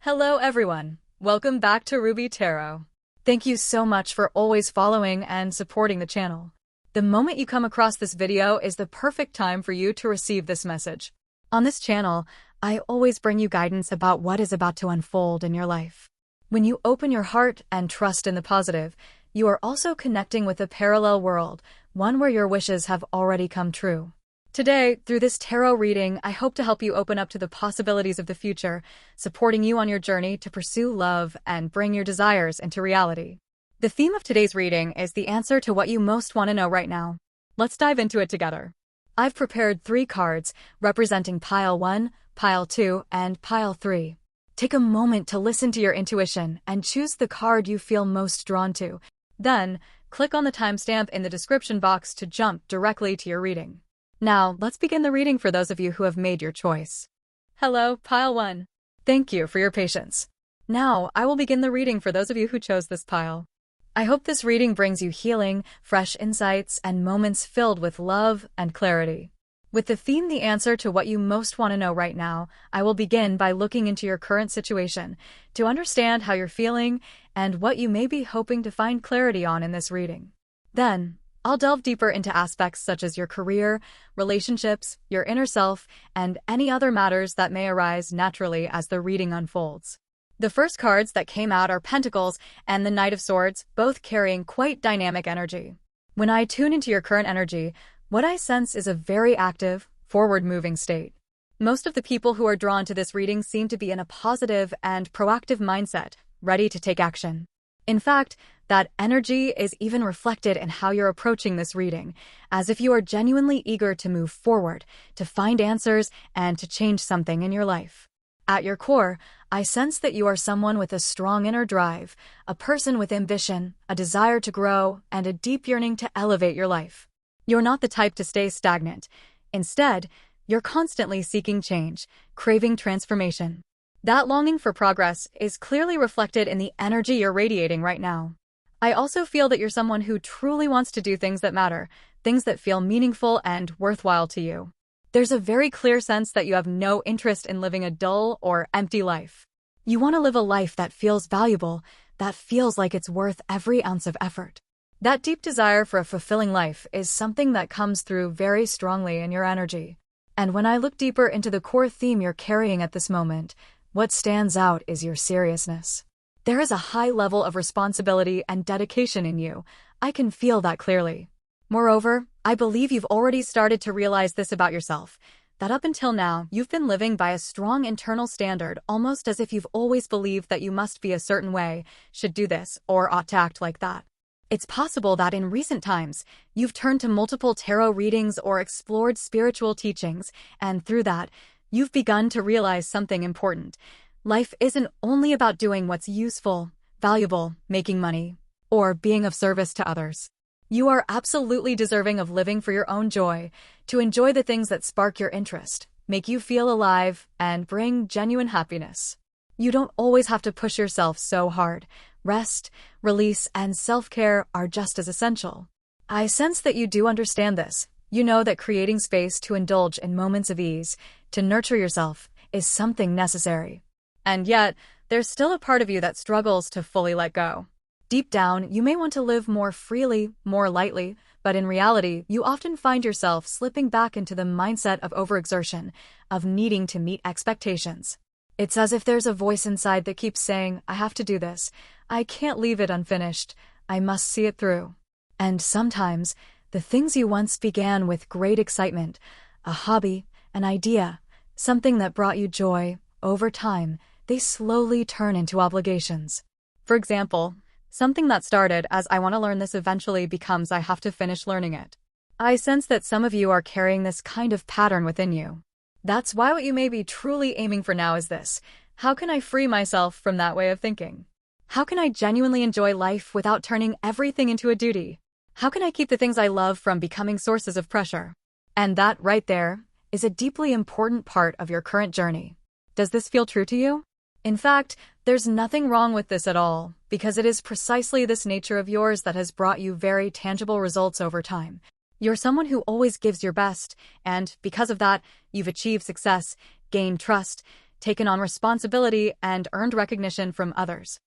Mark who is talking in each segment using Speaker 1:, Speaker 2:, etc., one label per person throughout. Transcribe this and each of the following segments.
Speaker 1: Hello everyone, welcome back to Ruby Tarot. Thank you so much for always following and supporting the channel. The moment you come across this video is the perfect time for you to receive this message. On this channel, I always bring you guidance about what is about to unfold in your life. When you open your heart and trust in the positive, you are also connecting with a parallel world, one where your wishes have already come true. Today, through this tarot reading, I hope to help you open up to the possibilities of the future, supporting you on your journey to pursue love and bring your desires into reality. The theme of today's reading is the answer to what you most want to know right now. Let's dive into it together. I've prepared 3 cards representing Pile 1, Pile 2, and Pile 3. Take a moment to listen to your intuition and choose the card you feel most drawn to. Then, click on the timestamp in the description box to jump directly to your reading. Now, let's begin the reading for those of you who have made your choice. Hello, Pile 1. Thank you for your patience. Now, I will begin the reading for those of you who chose this pile. I hope this reading brings you healing, fresh insights, and moments filled with love and clarity. With the theme the answer to what you most want to know right now, I will begin by looking into your current situation to understand how you're feeling and what you may be hoping to find clarity on in this reading. Then, I'll delve deeper into aspects such as your career, relationships, your inner self, and any other matters that may arise naturally as the reading unfolds. The first cards that came out are Pentacles and the Knight of Swords, both carrying quite dynamic energy. When I tune into your current energy, what I sense is a very active, forward-moving state. Most of the people who are drawn to this reading seem to be in a positive and proactive mindset, ready to take action. In fact, that energy is even reflected in how you're approaching this reading, as if you are genuinely eager to move forward, to find answers, and to change something in your life. At your core, I sense that you are someone with a strong inner drive, a person with ambition, a desire to grow, and a deep yearning to elevate your life. You're not the type to stay stagnant. Instead, you're constantly seeking change, craving transformation. That longing for progress is clearly reflected in the energy you're radiating right now. I also feel that you're someone who truly wants to do things that matter, things that feel meaningful and worthwhile to you. There's a very clear sense that you have no interest in living a dull or empty life. You want to live a life that feels valuable, that feels like it's worth every ounce of effort. That deep desire for a fulfilling life is something that comes through very strongly in your energy. And when I look deeper into the core theme you're carrying at this moment, what stands out is your seriousness. There is a high level of responsibility and dedication in you. I can feel that clearly. Moreover, I believe you've already started to realize this about yourself, that up until now, you've been living by a strong internal standard, almost as if you've always believed that you must be a certain way, should do this, or ought to act like that. It's possible that in recent times, you've turned to multiple tarot readings or explored spiritual teachings, and through that, you've begun to realize something important. Life isn't only about doing what's useful, valuable, making money, or being of service to others. You are absolutely deserving of living for your own joy, to enjoy the things that spark your interest, make you feel alive, and bring genuine happiness. You don't always have to push yourself so hard. Rest, release, and self-care are just as essential. I sense that you do understand this. You know that creating space to indulge in moments of ease, to nurture yourself, is something necessary. And yet, there's still a part of you that struggles to fully let go. Deep down, you may want to live more freely, more lightly, but in reality, you often find yourself slipping back into the mindset of overexertion, of needing to meet expectations. It's as if there's a voice inside that keeps saying, I have to do this. I can't leave it unfinished. I must see it through. And sometimes, the things you once began with great excitement, a hobby, an idea, something that brought you joy, over time, they slowly turn into obligations. For example, something that started as I want to learn this eventually becomes I have to finish learning it. I sense that some of you are carrying this kind of pattern within you. That's why what you may be truly aiming for now is this. How can I free myself from that way of thinking? How can I genuinely enjoy life without turning everything into a duty? How can I keep the things I love from becoming sources of pressure? And that right there is a deeply important part of your current journey. Does this feel true to you? In fact, there's nothing wrong with this at all, because it is precisely this nature of yours that has brought you very tangible results over time. You're someone who always gives your best, and because of that, you've achieved success, gained trust, taken on responsibility, and earned recognition from others.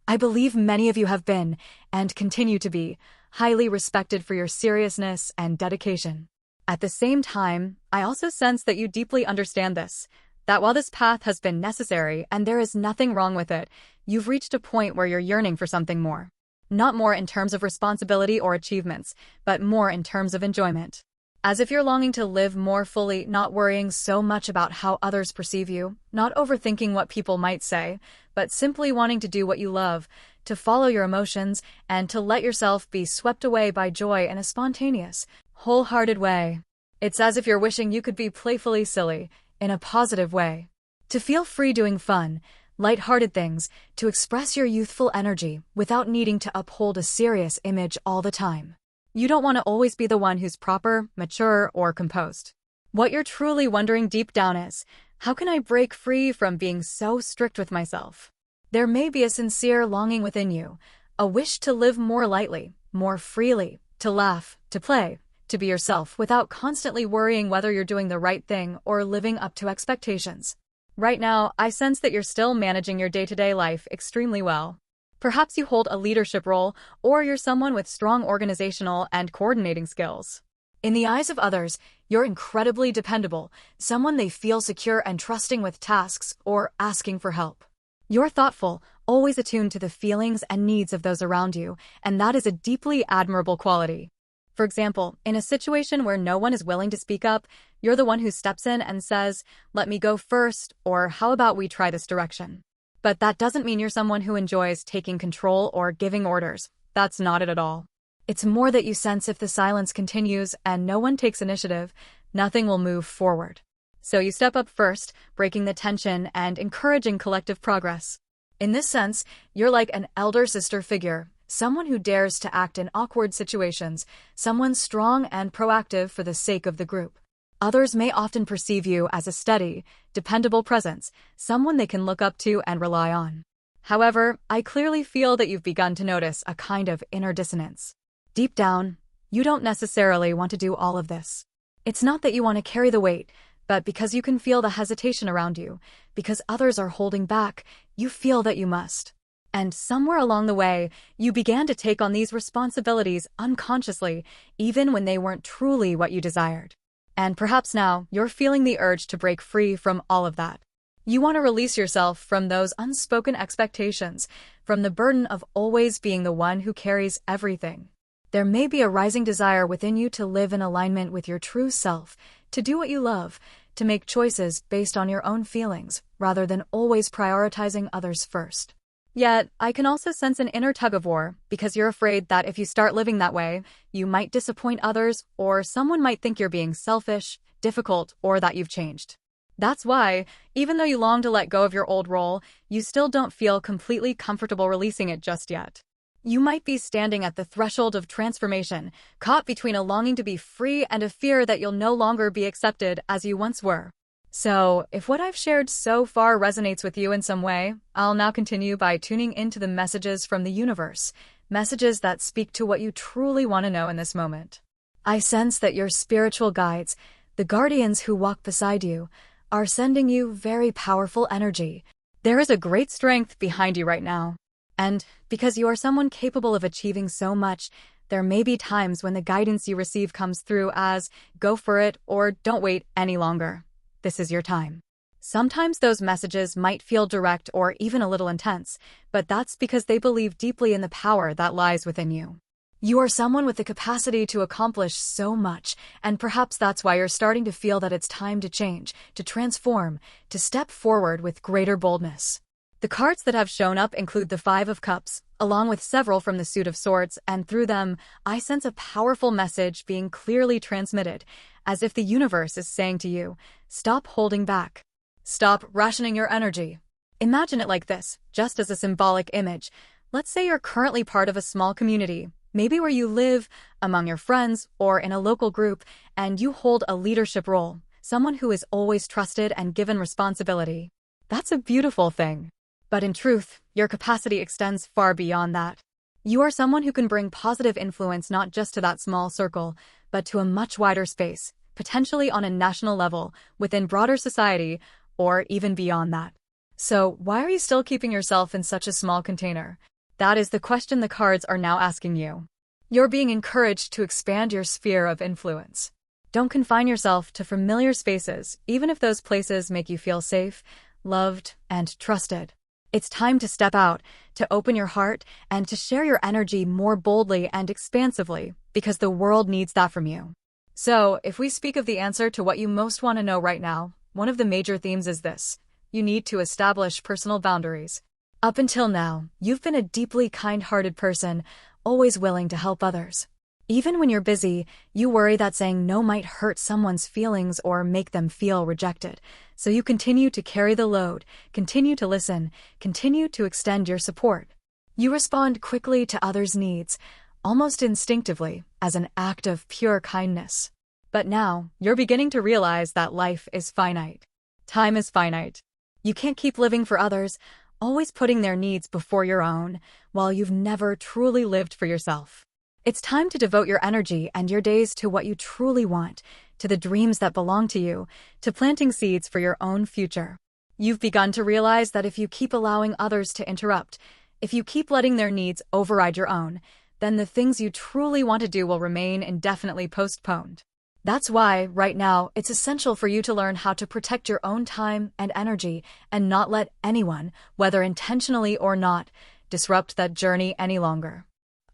Speaker 1: I believe many of you have been, and continue to be, highly respected for your seriousness and dedication. At the same time, I also sense that you deeply understand this, that while this path has been necessary and there is nothing wrong with it, you've reached a point where you're yearning for something more. Not more in terms of responsibility or achievements, but more in terms of enjoyment. As if you're longing to live more fully, not worrying so much about how others perceive you, not overthinking what people might say, but simply wanting to do what you love, to follow your emotions, and to let yourself be swept away by joy in a spontaneous, wholehearted way. It's as if you're wishing you could be playfully silly, in a positive way. To feel free doing fun, light-hearted things, to express your youthful energy without needing to uphold a serious image all the time. You don't want to always be the one who's proper, mature, or composed. What you're truly wondering deep down is, how can I break free from being so strict with myself? There may be a sincere longing within you, a wish to live more lightly, more freely, to laugh, to play, to be yourself without constantly worrying whether you're doing the right thing or living up to expectations. Right now, I sense that you're still managing your day-to-day life extremely well. Perhaps you hold a leadership role, or you're someone with strong organizational and coordinating skills. In the eyes of others, you're incredibly dependable, someone they feel secure and trusting with tasks or asking for help. You're thoughtful, always attuned to the feelings and needs of those around you, and that is a deeply admirable quality. For example, in a situation where no one is willing to speak up, you're the one who steps in and says, "Let me go first," or "How about we try this direction?" But that doesn't mean you're someone who enjoys taking control or giving orders. That's not it at all. It's more that you sense if the silence continues and no one takes initiative, nothing will move forward. So you step up first, breaking the tension and encouraging collective progress. In this sense, you're like an elder sister figure, someone who dares to act in awkward situations, someone strong and proactive for the sake of the group. Others may often perceive you as a steady, dependable presence, someone they can look up to and rely on. However, I clearly feel that you've begun to notice a kind of inner dissonance. Deep down, you don't necessarily want to do all of this. It's not that you want to carry the weight, but because you can feel the hesitation around you, because others are holding back, you feel that you must. And somewhere along the way, you began to take on these responsibilities unconsciously, even when they weren't truly what you desired. And perhaps now, you're feeling the urge to break free from all of that. You want to release yourself from those unspoken expectations, from the burden of always being the one who carries everything. There may be a rising desire within you to live in alignment with your true self, to do what you love, to make choices based on your own feelings, rather than always prioritizing others first. Yet, I can also sense an inner tug-of-war, because you're afraid that if you start living that way, you might disappoint others, or someone might think you're being selfish, difficult, or that you've changed. That's why, even though you long to let go of your old role, you still don't feel completely comfortable releasing it just yet. You might be standing at the threshold of transformation, caught between a longing to be free and a fear that you'll no longer be accepted as you once were. So, if what I've shared so far resonates with you in some way, I'll now continue by tuning into the messages from the universe, messages that speak to what you truly want to know in this moment. I sense that your spiritual guides, the guardians who walk beside you, are sending you very powerful energy. There is a great strength behind you right now. And because you are someone capable of achieving so much, there may be times when the guidance you receive comes through as, "Go for it," or "Don't wait any longer. This is your time." Sometimes those messages might feel direct or even a little intense, but that's because they believe deeply in the power that lies within you. You are someone with the capacity to accomplish so much, and perhaps that's why you're starting to feel that it's time to change, to transform, to step forward with greater boldness. The cards that have shown up include the Five of Cups, along with several from the Suit of Swords, and through them, I sense a powerful message being clearly transmitted, as if the universe is saying to you, stop holding back. Stop rationing your energy. Imagine it like this, just as a symbolic image. Let's say you're currently part of a small community, maybe where you live, among your friends, or in a local group, and you hold a leadership role, someone who is always trusted and given responsibility. That's a beautiful thing. But in truth, your capacity extends far beyond that. You are someone who can bring positive influence not just to that small circle, but to a much wider space, potentially on a national level, within broader society, or even beyond that. So why are you still keeping yourself in such a small container? That is the question the cards are now asking you. You're being encouraged to expand your sphere of influence. Don't confine yourself to familiar spaces, even if those places make you feel safe, loved, and trusted. It's time to step out, to open your heart, and to share your energy more boldly and expansively, because the world needs that from you. So, if we speak of the answer to what you most want to know right now, one of the major themes is this: you need to establish personal boundaries. Up until now, you've been a deeply kind-hearted person, always willing to help others. Even when you're busy, you worry that saying no might hurt someone's feelings or make them feel rejected. So you continue to carry the load, continue to listen, continue to extend your support. You respond quickly to others' needs, almost instinctively, as an act of pure kindness. But now, you're beginning to realize that life is finite. Time is finite. You can't keep living for others, always putting their needs before your own, while you've never truly lived for yourself. It's time to devote your energy and your days to what you truly want, to the dreams that belong to you, to planting seeds for your own future. You've begun to realize that if you keep allowing others to interrupt, if you keep letting their needs override your own, then the things you truly want to do will remain indefinitely postponed. That's why, right now, it's essential for you to learn how to protect your own time and energy and not let anyone, whether intentionally or not, disrupt that journey any longer.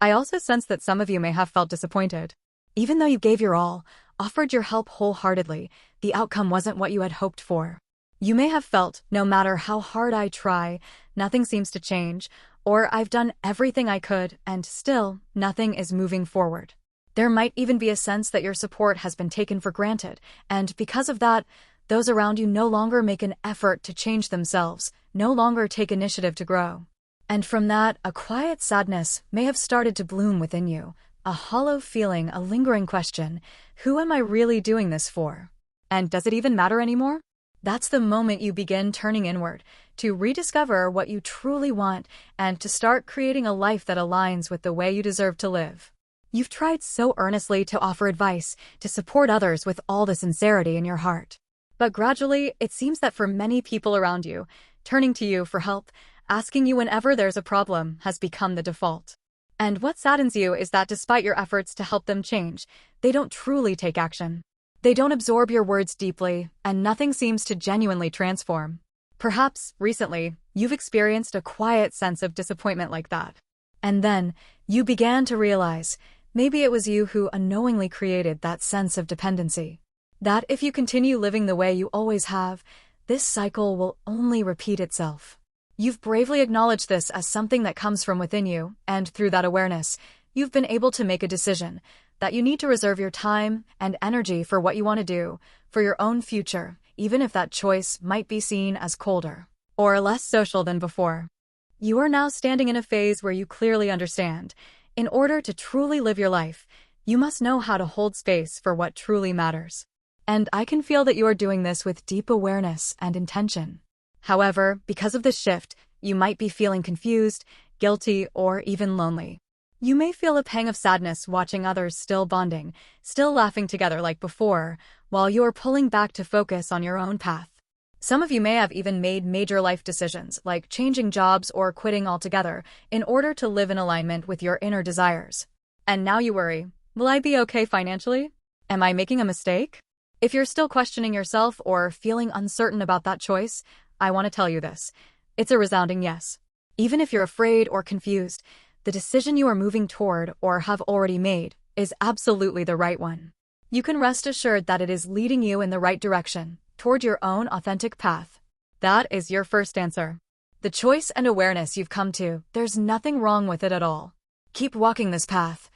Speaker 1: I also sense that some of you may have felt disappointed. Even though you gave your all, offered your help wholeheartedly, the outcome wasn't what you had hoped for. You may have felt, no matter how hard I try, nothing seems to change, or I've done everything I could, and still, nothing is moving forward. There might even be a sense that your support has been taken for granted, and because of that, those around you no longer make an effort to change themselves, no longer take initiative to grow. And from that, a quiet sadness may have started to bloom within you, a hollow feeling, a lingering question: who am I really doing this for? And does it even matter anymore? That's the moment you begin turning inward, to rediscover what you truly want, and to start creating a life that aligns with the way you deserve to live. You've tried so earnestly to offer advice, to support others with all the sincerity in your heart. But gradually, it seems that for many people around you, turning to you for help, asking you whenever there's a problem, has become the default. And what saddens you is that despite your efforts to help them change, they don't truly take action. They don't absorb your words deeply, and nothing seems to genuinely transform. Perhaps, recently, you've experienced a quiet sense of disappointment like that. And then, you began to realize, maybe it was you who unknowingly created that sense of dependency. That if you continue living the way you always have, this cycle will only repeat itself. You've bravely acknowledged this as something that comes from within you, and through that awareness, you've been able to make a decision that you need to reserve your time and energy for what you want to do, for your own future, even if that choice might be seen as colder or less social than before. You are now standing in a phase where you clearly understand, in order to truly live your life, you must know how to hold space for what truly matters. And I can feel that you are doing this with deep awareness and intention. However, because of this shift, you might be feeling confused, guilty, or even lonely. You may feel a pang of sadness watching others still bonding, still laughing together like before, while you're pulling back to focus on your own path. Some of you may have even made major life decisions, like changing jobs or quitting altogether, in order to live in alignment with your inner desires. And now you worry, will I be okay financially? Am I making a mistake? If you're still questioning yourself or feeling uncertain about that choice, I want to tell you this: it's a resounding yes. Even if you're afraid or confused, the decision you are moving toward or have already made is absolutely the right one. You can rest assured that it is leading you in the right direction, toward your own authentic path. That is your first answer. The choice and awareness you've come to, there's nothing wrong with it at all. Keep walking this path.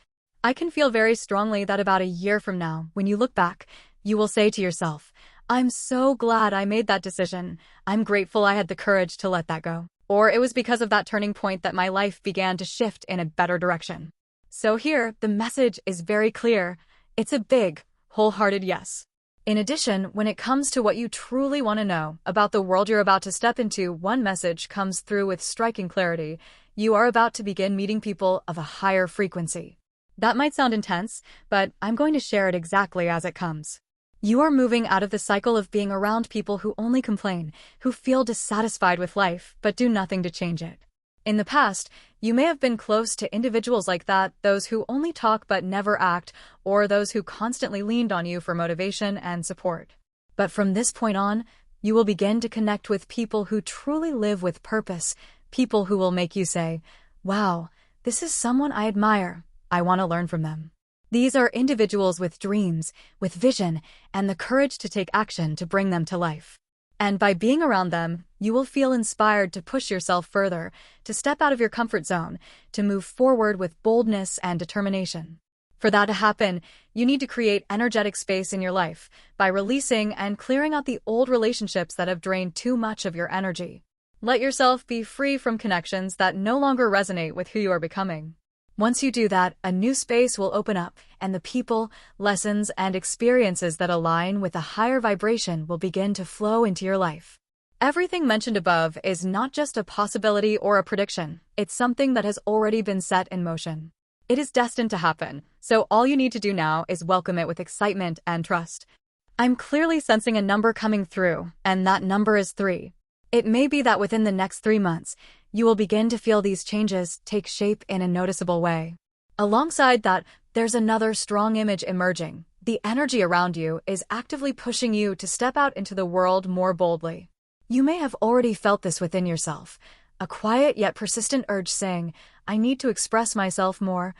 Speaker 1: I can feel very strongly that about a year from now, when you look back, you will say to yourself, I'm so glad I made that decision. I'm grateful I had the courage to let that go. Or it was because of that turning point that my life began to shift in a better direction. So here, the message is very clear. It's a big, wholehearted yes. In addition, when it comes to what you truly want to know about the world you're about to step into, one message comes through with striking clarity. You are about to begin meeting people of a higher frequency. That might sound intense, but I'm going to share it exactly as it comes. You are moving out of the cycle of being around people who only complain, who feel dissatisfied with life but do nothing to change it. In the past, you may have been close to individuals like that, those who only talk but never act, or those who constantly leaned on you for motivation and support. But from this point on, you will begin to connect with people who truly live with purpose, people who will make you say, "Wow, this is someone I admire. I want to learn from them." These are individuals with dreams, with vision, and the courage to take action to bring them to life. And by being around them, you will feel inspired to push yourself further, to step out of your comfort zone, to move forward with boldness and determination. For that to happen, you need to create energetic space in your life by releasing and clearing out the old relationships that have drained too much of your energy. Let yourself be free from connections that no longer resonate with who you are becoming. Once you do that, a new space will open up, and the people, lessons, and experiences that align with a higher vibration will begin to flow into your life. Everything mentioned above is not just a possibility or a prediction, it's something that has already been set in motion. It is destined to happen, so all you need to do now is welcome it with excitement and trust. I'm clearly sensing a number coming through, and that number is 3. It may be that within the next 3 months, you will begin to feel these changes take shape in a noticeable way. Alongside that, there's another strong image emerging. The energy around you is actively pushing you to step out into the world more boldly. You may have already felt this within yourself, a quiet yet persistent urge saying, "I need to express myself more.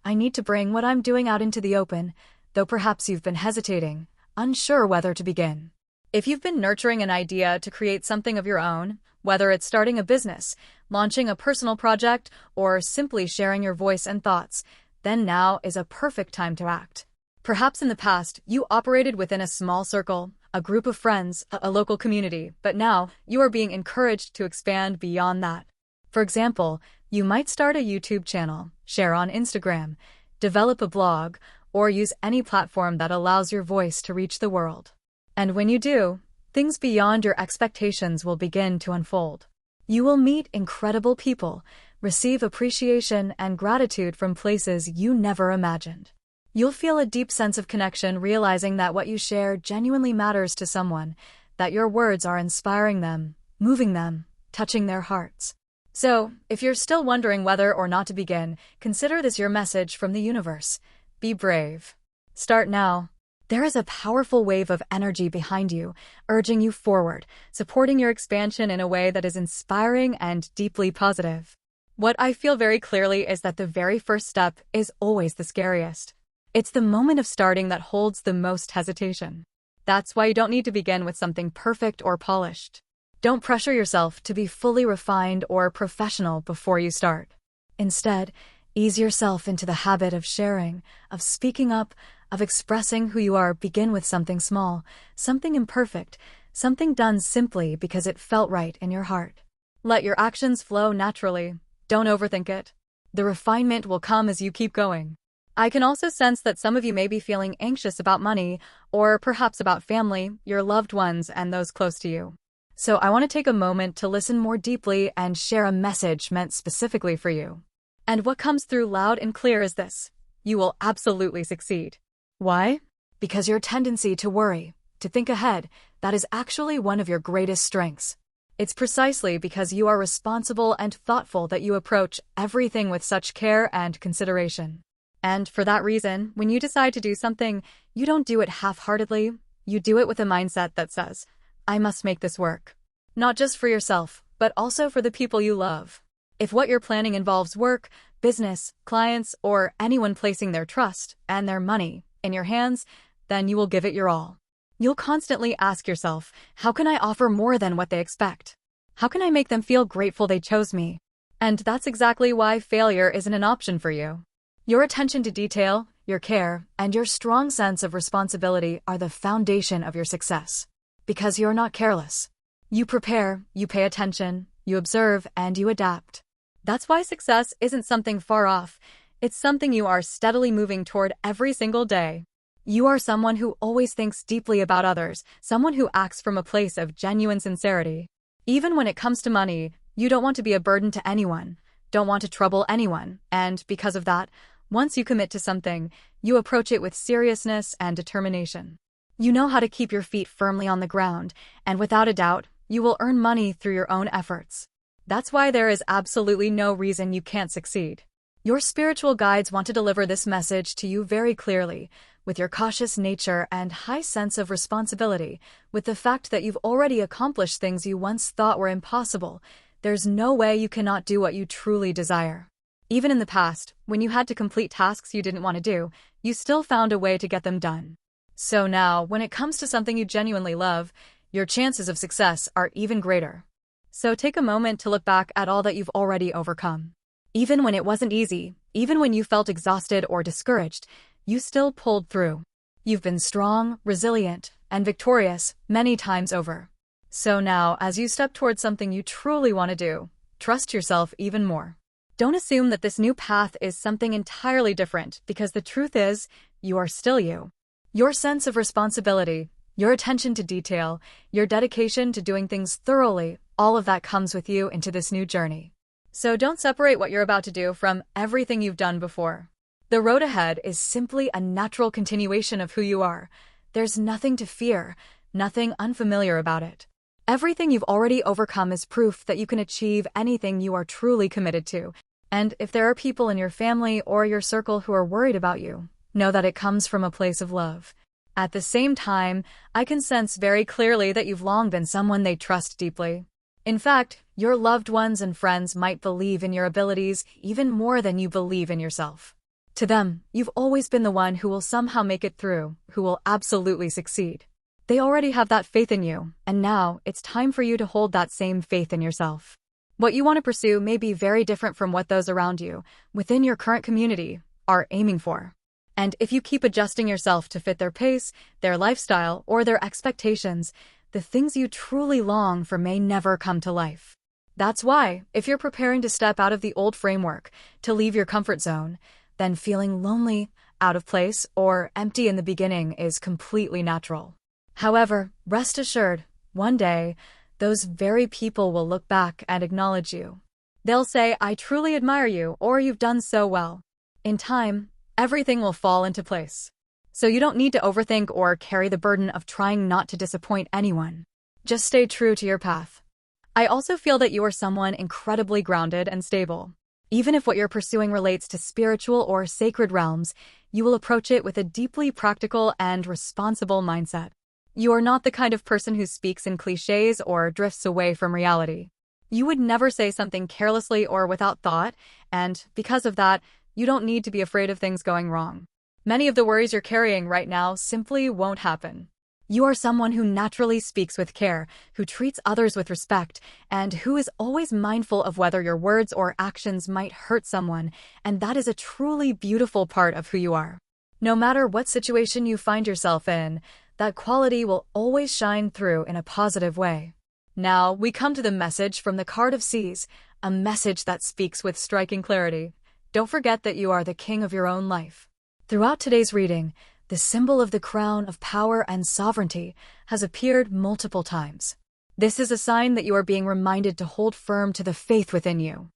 Speaker 1: I need to bring what I'm doing out into the open," though perhaps you've been hesitating, unsure whether to begin. If you've been nurturing an idea to create something of your own, whether it's starting a business, launching a personal project, or simply sharing your voice and thoughts, then now is a perfect time to act. Perhaps in the past, you operated within a small circle, a group of friends, a local community, but now you are being encouraged to expand beyond that. For example, you might start a YouTube channel, share on Instagram, develop a blog, or use any platform that allows your voice to reach the world. And when you do, things beyond your expectations will begin to unfold. You will meet incredible people, receive appreciation and gratitude from places you never imagined. You'll feel a deep sense of connection, realizing that what you share genuinely matters to someone, that your words are inspiring them, moving them, touching their hearts. So, if you're still wondering whether or not to begin, consider this your message from the universe. Be brave. Start now. There is a powerful wave of energy behind you, urging you forward, supporting your expansion in a way that is inspiring and deeply positive. What I feel very clearly is that the very first step is always the scariest. It's the moment of starting that holds the most hesitation. That's why you don't need to begin with something perfect or polished. Don't pressure yourself to be fully refined or professional before you start. Instead, ease yourself into the habit of sharing, of speaking up, of expressing who you are. Begin with something small, something imperfect, something done simply because it felt right in your heart. Let your actions flow naturally. Don't overthink it. The refinement will come as you keep going. I can also sense that some of you may be feeling anxious about money, or perhaps about family, your loved ones, and those close to you. So I want to take a moment to listen more deeply and share a message meant specifically for you. And what comes through loud and clear is this: you will absolutely succeed. Why? Because your tendency to worry, to think ahead, that is actually one of your greatest strengths. It's precisely because you are responsible and thoughtful that you approach everything with such care and consideration. And for that reason, when you decide to do something, you don't do it half-heartedly. You do it with a mindset that says, "I must make this work." Not just for yourself, but also for the people you love. If what you're planning involves work, business, clients, or anyone placing their trust and their money in your hands, then you will give it your all. You'll constantly ask yourself, how can I offer more than what they expect? How can I make them feel grateful they chose me? And that's exactly why failure isn't an option for you. Your attention to detail, your care, and your strong sense of responsibility are the foundation of your success. Because you're not careless. You prepare, you pay attention, you observe, and you adapt. That's why success isn't something far off. It's something you are steadily moving toward every single day. You are someone who always thinks deeply about others, someone who acts from a place of genuine sincerity. Even when it comes to money, you don't want to be a burden to anyone, don't want to trouble anyone, and because of that, once you commit to something, you approach it with seriousness and determination. You know how to keep your feet firmly on the ground, and without a doubt, you will earn money through your own efforts. That's why there is absolutely no reason you can't succeed. Your spiritual guides want to deliver this message to you very clearly, with your cautious nature and high sense of responsibility, with the fact that you've already accomplished things you once thought were impossible. There's no way you cannot do what you truly desire. Even in the past, when you had to complete tasks you didn't want to do, you still found a way to get them done. So now, when it comes to something you genuinely love, your chances of success are even greater. So take a moment to look back at all that you've already overcome. Even when it wasn't easy, even when you felt exhausted or discouraged, you still pulled through. You've been strong, resilient, and victorious many times over. So now, as you step towards something you truly want to do, trust yourself even more. Don't assume that this new path is something entirely different, because the truth is, you are still you. Your sense of responsibility, your attention to detail, your dedication to doing things thoroughly, all of that comes with you into this new journey. So don't separate what you're about to do from everything you've done before. The road ahead is simply a natural continuation of who you are. There's nothing to fear, nothing unfamiliar about it. Everything you've already overcome is proof that you can achieve anything you are truly committed to. And if there are people in your family or your circle who are worried about you, know that it comes from a place of love. At the same time, I can sense very clearly that you've long been someone they trust deeply. In fact, your loved ones and friends might believe in your abilities even more than you believe in yourself. To them, you've always been the one who will somehow make it through, who will absolutely succeed. They already have that faith in you, and now it's time for you to hold that same faith in yourself. What you want to pursue may be very different from what those around you, within your current community, are aiming for. And if you keep adjusting yourself to fit their pace, their lifestyle, or their expectations, the things you truly long for may never come to life. That's why, if you're preparing to step out of the old framework, to leave your comfort zone, then feeling lonely, out of place, or empty in the beginning is completely natural. However, rest assured, one day, those very people will look back and acknowledge you. They'll say, "I truly admire you," or "You've done so well." In time, everything will fall into place. So you don't need to overthink or carry the burden of trying not to disappoint anyone. Just stay true to your path. I also feel that you are someone incredibly grounded and stable. Even if what you're pursuing relates to spiritual or sacred realms, you will approach it with a deeply practical and responsible mindset. You are not the kind of person who speaks in cliches or drifts away from reality. You would never say something carelessly or without thought, and because of that, you don't need to be afraid of things going wrong. Many of the worries you're carrying right now simply won't happen. You are someone who naturally speaks with care, who treats others with respect, and who is always mindful of whether your words or actions might hurt someone, and that is a truly beautiful part of who you are. No matter what situation you find yourself in, that quality will always shine through in a positive way. Now, we come to the message from the card of Seas, a message that speaks with striking clarity. Don't forget that you are the king of your own life. Throughout today's reading, the symbol of the crown of power and sovereignty has appeared multiple times. This is a sign that you are being reminded to hold firm to the faith within you.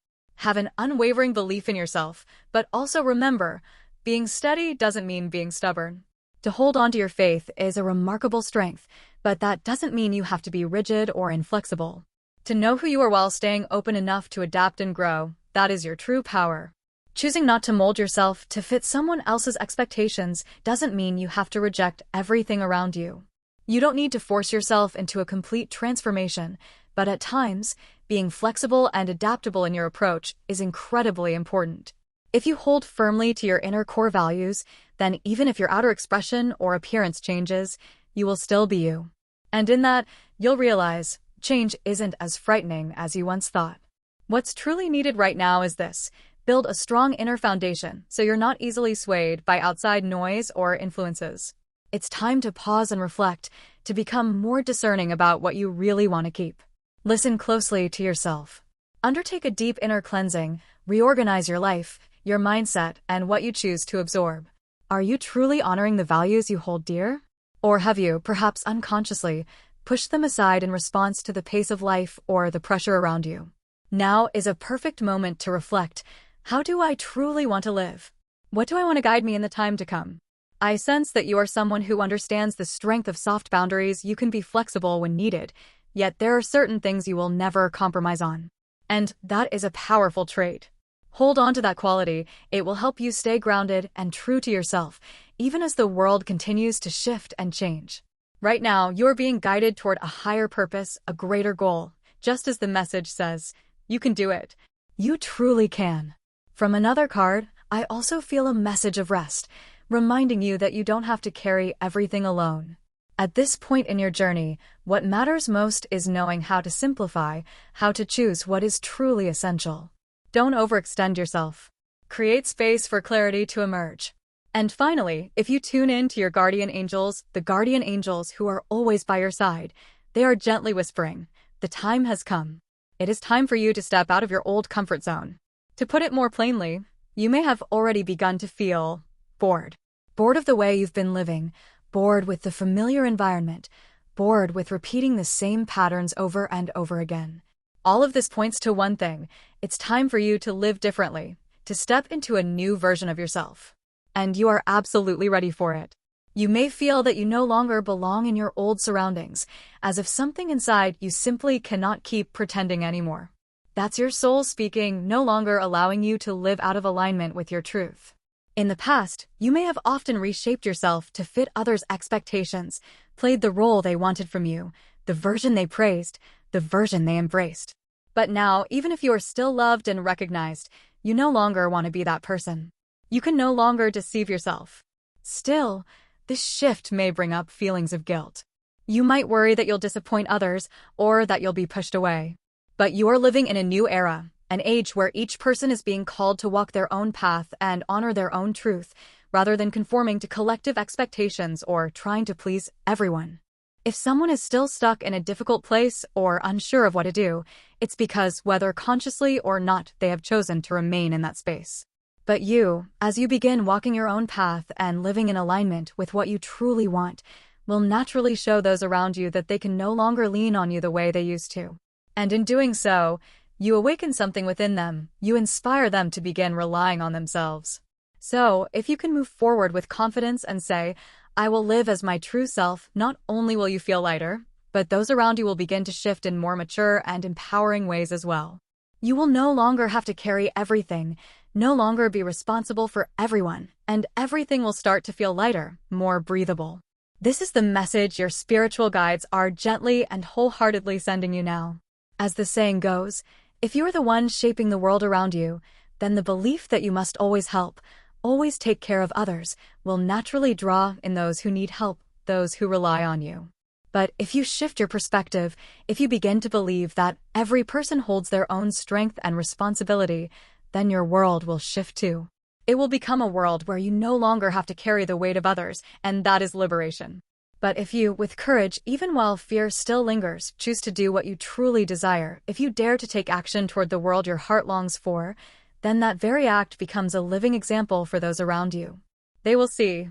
Speaker 1: Have an unwavering belief in yourself, but also remember, being steady doesn't mean being stubborn. To hold on to your faith is a remarkable strength, but that doesn't mean you have to be rigid or inflexible. To know who you are while staying open enough to adapt and grow, that is your true power. Choosing not to mold yourself to fit someone else's expectations doesn't mean you have to reject everything around you. You don't need to force yourself into a complete transformation, but at times, being flexible and adaptable in your approach is incredibly important. If you hold firmly to your inner core values, then even if your outer expression or appearance changes, you will still be you. And in that, you'll realize change isn't as frightening as you once thought. What's truly needed right now is this: build a strong inner foundation so you're not easily swayed by outside noise or influences. It's time to pause and reflect, to become more discerning about what you really want to keep. Listen closely to yourself. Undertake a deep inner cleansing, reorganize your life, your mindset, and what you choose to absorb. Are you truly honoring the values you hold dear? Or have you, perhaps unconsciously, pushed them aside in response to the pace of life or the pressure around you? Now is a perfect moment to reflect. How do I truly want to live? What do I want to guide me in the time to come? I sense that you are someone who understands the strength of soft boundaries. You can be flexible when needed, yet there are certain things you will never compromise on. And that is a powerful trait. Hold on to that quality. It will help you stay grounded and true to yourself, even as the world continues to shift and change. Right now, you're being guided toward a higher purpose, a greater goal. Just as the message says, you can do it. You truly can. From another card, I also feel a message of rest, reminding you that you don't have to carry everything alone. At this point in your journey, what matters most is knowing how to simplify, how to choose what is truly essential. Don't overextend yourself. Create space for clarity to emerge. And finally, if you tune in to your guardian angels, the guardian angels who are always by your side, they are gently whispering, the time has come. It is time for you to step out of your old comfort zone. To put it more plainly, you may have already begun to feel bored. Bored of the way you've been living, bored with the familiar environment, bored with repeating the same patterns over and over again. All of this points to one thing. It's time for you to live differently, to step into a new version of yourself. And you are absolutely ready for it. You may feel that you no longer belong in your old surroundings, as if something inside you simply cannot keep pretending anymore. That's your soul speaking, no longer allowing you to live out of alignment with your truth. In the past, you may have often reshaped yourself to fit others' expectations, played the role they wanted from you, the version they praised, the version they embraced. But now, even if you are still loved and recognized, you no longer want to be that person. You can no longer deceive yourself. Still, this shift may bring up feelings of guilt. You might worry that you'll disappoint others or that you'll be pushed away. But you are living in a new era, an age where each person is being called to walk their own path and honor their own truth, rather than conforming to collective expectations or trying to please everyone. If someone is still stuck in a difficult place or unsure of what to do, it's because, whether consciously or not, they have chosen to remain in that space. But you, as you begin walking your own path and living in alignment with what you truly want, will naturally show those around you that they can no longer lean on you the way they used to. And in doing so, you awaken something within them. You inspire them to begin relying on themselves. So, if you can move forward with confidence and say, I will live as my true self, not only will you feel lighter, but those around you will begin to shift in more mature and empowering ways as well. You will no longer have to carry everything, no longer be responsible for everyone, and everything will start to feel lighter, more breathable. This is the message your spiritual guides are gently and wholeheartedly sending you now. As the saying goes, if you are the one shaping the world around you, then the belief that you must always help, always take care of others, will naturally draw in those who need help, those who rely on you. But if you shift your perspective, if you begin to believe that every person holds their own strength and responsibility, then your world will shift too. It will become a world where you no longer have to carry the weight of others, and that is liberation. But if you, with courage, even while fear still lingers, choose to do what you truly desire, if you dare to take action toward the world your heart longs for, then that very act becomes a living example for those around you. They will see,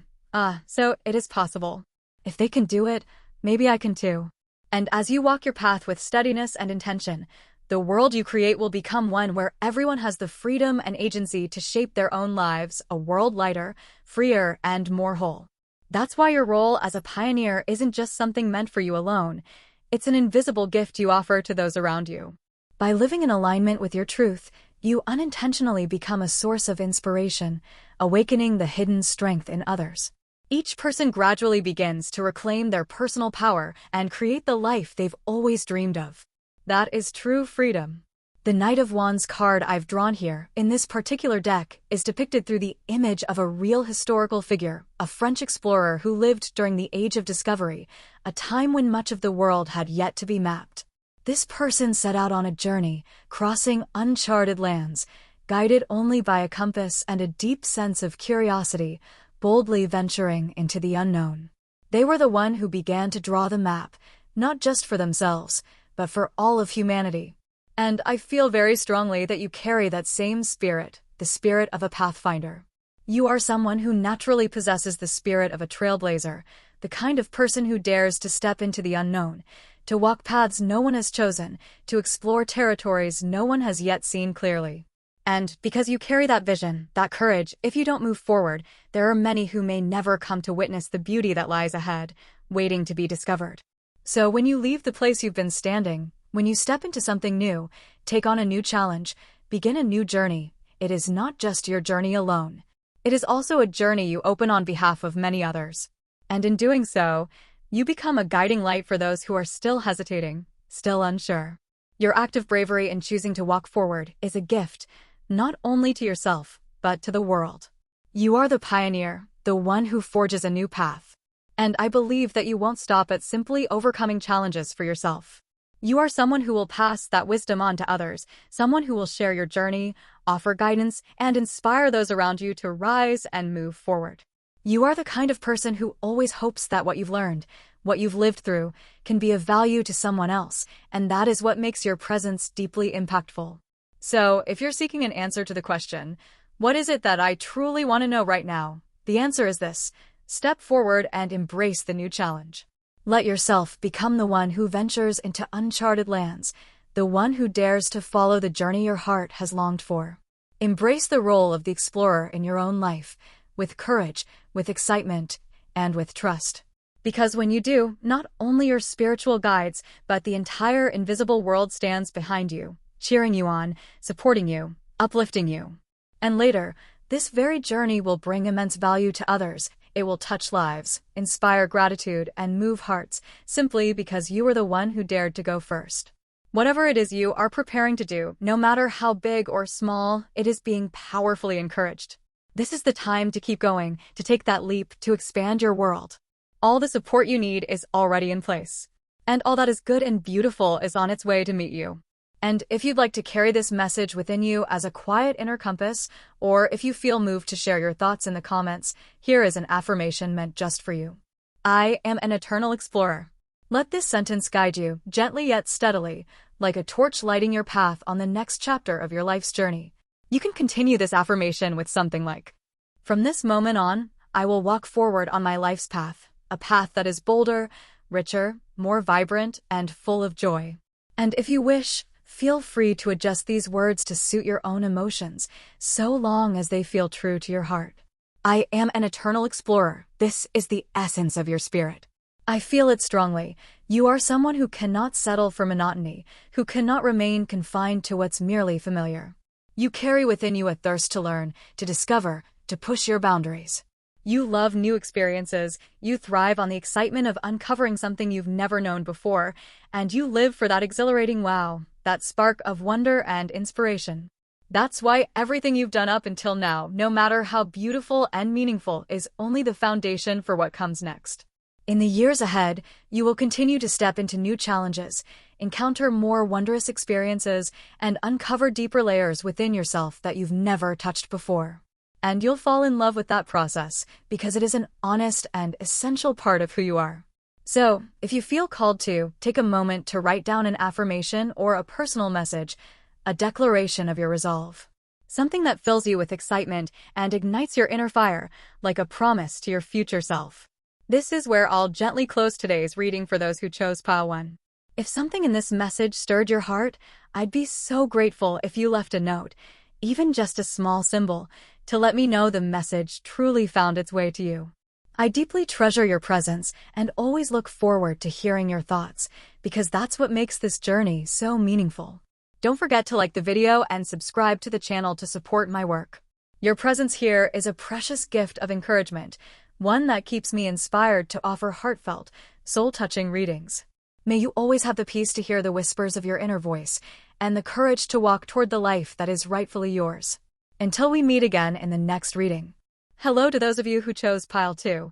Speaker 1: so it is possible. If they can do it, maybe I can too. And as you walk your path with steadiness and intention, the world you create will become one where everyone has the freedom and agency to shape their own lives, a world lighter, freer, and more whole. That's why your role as a pioneer isn't just something meant for you alone. It's an invisible gift you offer to those around you. By living in alignment with your truth, you unintentionally become a source of inspiration, awakening the hidden strength in others. Each person gradually begins to reclaim their personal power and create the life they've always dreamed of. That is true freedom. The Knight of Wands card I've drawn here, in this particular deck, is depicted through the image of a real historical figure, a French explorer who lived during the Age of Discovery, a time when much of the world had yet to be mapped. This person set out on a journey, crossing uncharted lands, guided only by a compass and a deep sense of curiosity, boldly venturing into the unknown. They were the one who began to draw the map, not just for themselves, but for all of humanity. And I feel very strongly that you carry that same spirit, the spirit of a pathfinder. You are someone who naturally possesses the spirit of a trailblazer, the kind of person who dares to step into the unknown, to walk paths no one has chosen, to explore territories no one has yet seen clearly. And because you carry that vision, that courage, if you don't move forward, there are many who may never come to witness the beauty that lies ahead, waiting to be discovered. So when you leave the place you've been standing, when you step into something new, take on a new challenge, begin a new journey, it is not just your journey alone. It is also a journey you open on behalf of many others. And in doing so, you become a guiding light for those who are still hesitating, still unsure. Your act of bravery in choosing to walk forward is a gift, not only to yourself, but to the world. You are the pioneer, the one who forges a new path. And I believe that you won't stop at simply overcoming challenges for yourself. You are someone who will pass that wisdom on to others, someone who will share your journey, offer guidance, and inspire those around you to rise and move forward. You are the kind of person who always hopes that what you've learned, what you've lived through, can be of value to someone else, and that is what makes your presence deeply impactful. So, if you're seeking an answer to the question, what is it that I truly want to know right now? The answer is this: step forward and embrace the new challenge. Let yourself become the one who ventures into uncharted lands, the one who dares to follow the journey your heart has longed for. Embrace the role of the explorer in your own life, with courage, with excitement, and with trust. Because when you do, not only your spiritual guides, but the entire invisible world stands behind you, cheering you on, supporting you, uplifting you. And later, this very journey will bring immense value to others. It will touch lives, inspire gratitude, and move hearts, simply because you are the one who dared to go first. Whatever it is you are preparing to do, no matter how big or small, it is being powerfully encouraged. This is the time to keep going, to take that leap, to expand your world. All the support you need is already in place. And all that is good and beautiful is on its way to meet you. And if you'd like to carry this message within you as a quiet inner compass, or if you feel moved to share your thoughts in the comments, here is an affirmation meant just for you. I am an eternal explorer. Let this sentence guide you, gently yet steadily, like a torch lighting your path on the next chapter of your life's journey. You can continue this affirmation with something like, from this moment on, I will walk forward on my life's path, a path that is bolder, richer, more vibrant, and full of joy. And if you wish, feel free to adjust these words to suit your own emotions, so long as they feel true to your heart. I am an eternal explorer. This is the essence of your spirit. I feel it strongly. You are someone who cannot settle for monotony, who cannot remain confined to what's merely familiar. You carry within you a thirst to learn, to discover, to push your boundaries. You love new experiences, you thrive on the excitement of uncovering something you've never known before, and you live for that exhilarating wow, that spark of wonder and inspiration. That's why everything you've done up until now, no matter how beautiful and meaningful, is only the foundation for what comes next. In the years ahead, you will continue to step into new challenges, encounter more wondrous experiences, and uncover deeper layers within yourself that you've never touched before. And you'll fall in love with that process, because it is an honest and essential part of who you are. So, if you feel called to, take a moment to write down an affirmation or a personal message, a declaration of your resolve. Something that fills you with excitement and ignites your inner fire, like a promise to your future self. This is where I'll gently close today's reading for those who chose pile 1. If something in this message stirred your heart, I'd be so grateful if you left a note, even just a small symbol, to let me know the message truly found its way to you. I deeply treasure your presence and always look forward to hearing your thoughts, because that's what makes this journey so meaningful. Don't forget to like the video and subscribe to the channel to support my work. Your presence here is a precious gift of encouragement, one that keeps me inspired to offer heartfelt, soul-touching readings. May you always have the peace to hear the whispers of your inner voice, and the courage to walk toward the life that is rightfully yours. Until we meet again in the next reading. Hello to those of you who chose pile 2.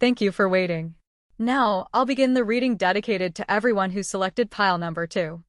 Speaker 1: Thank you for waiting. Now, I'll begin the reading dedicated to everyone who selected pile number 2.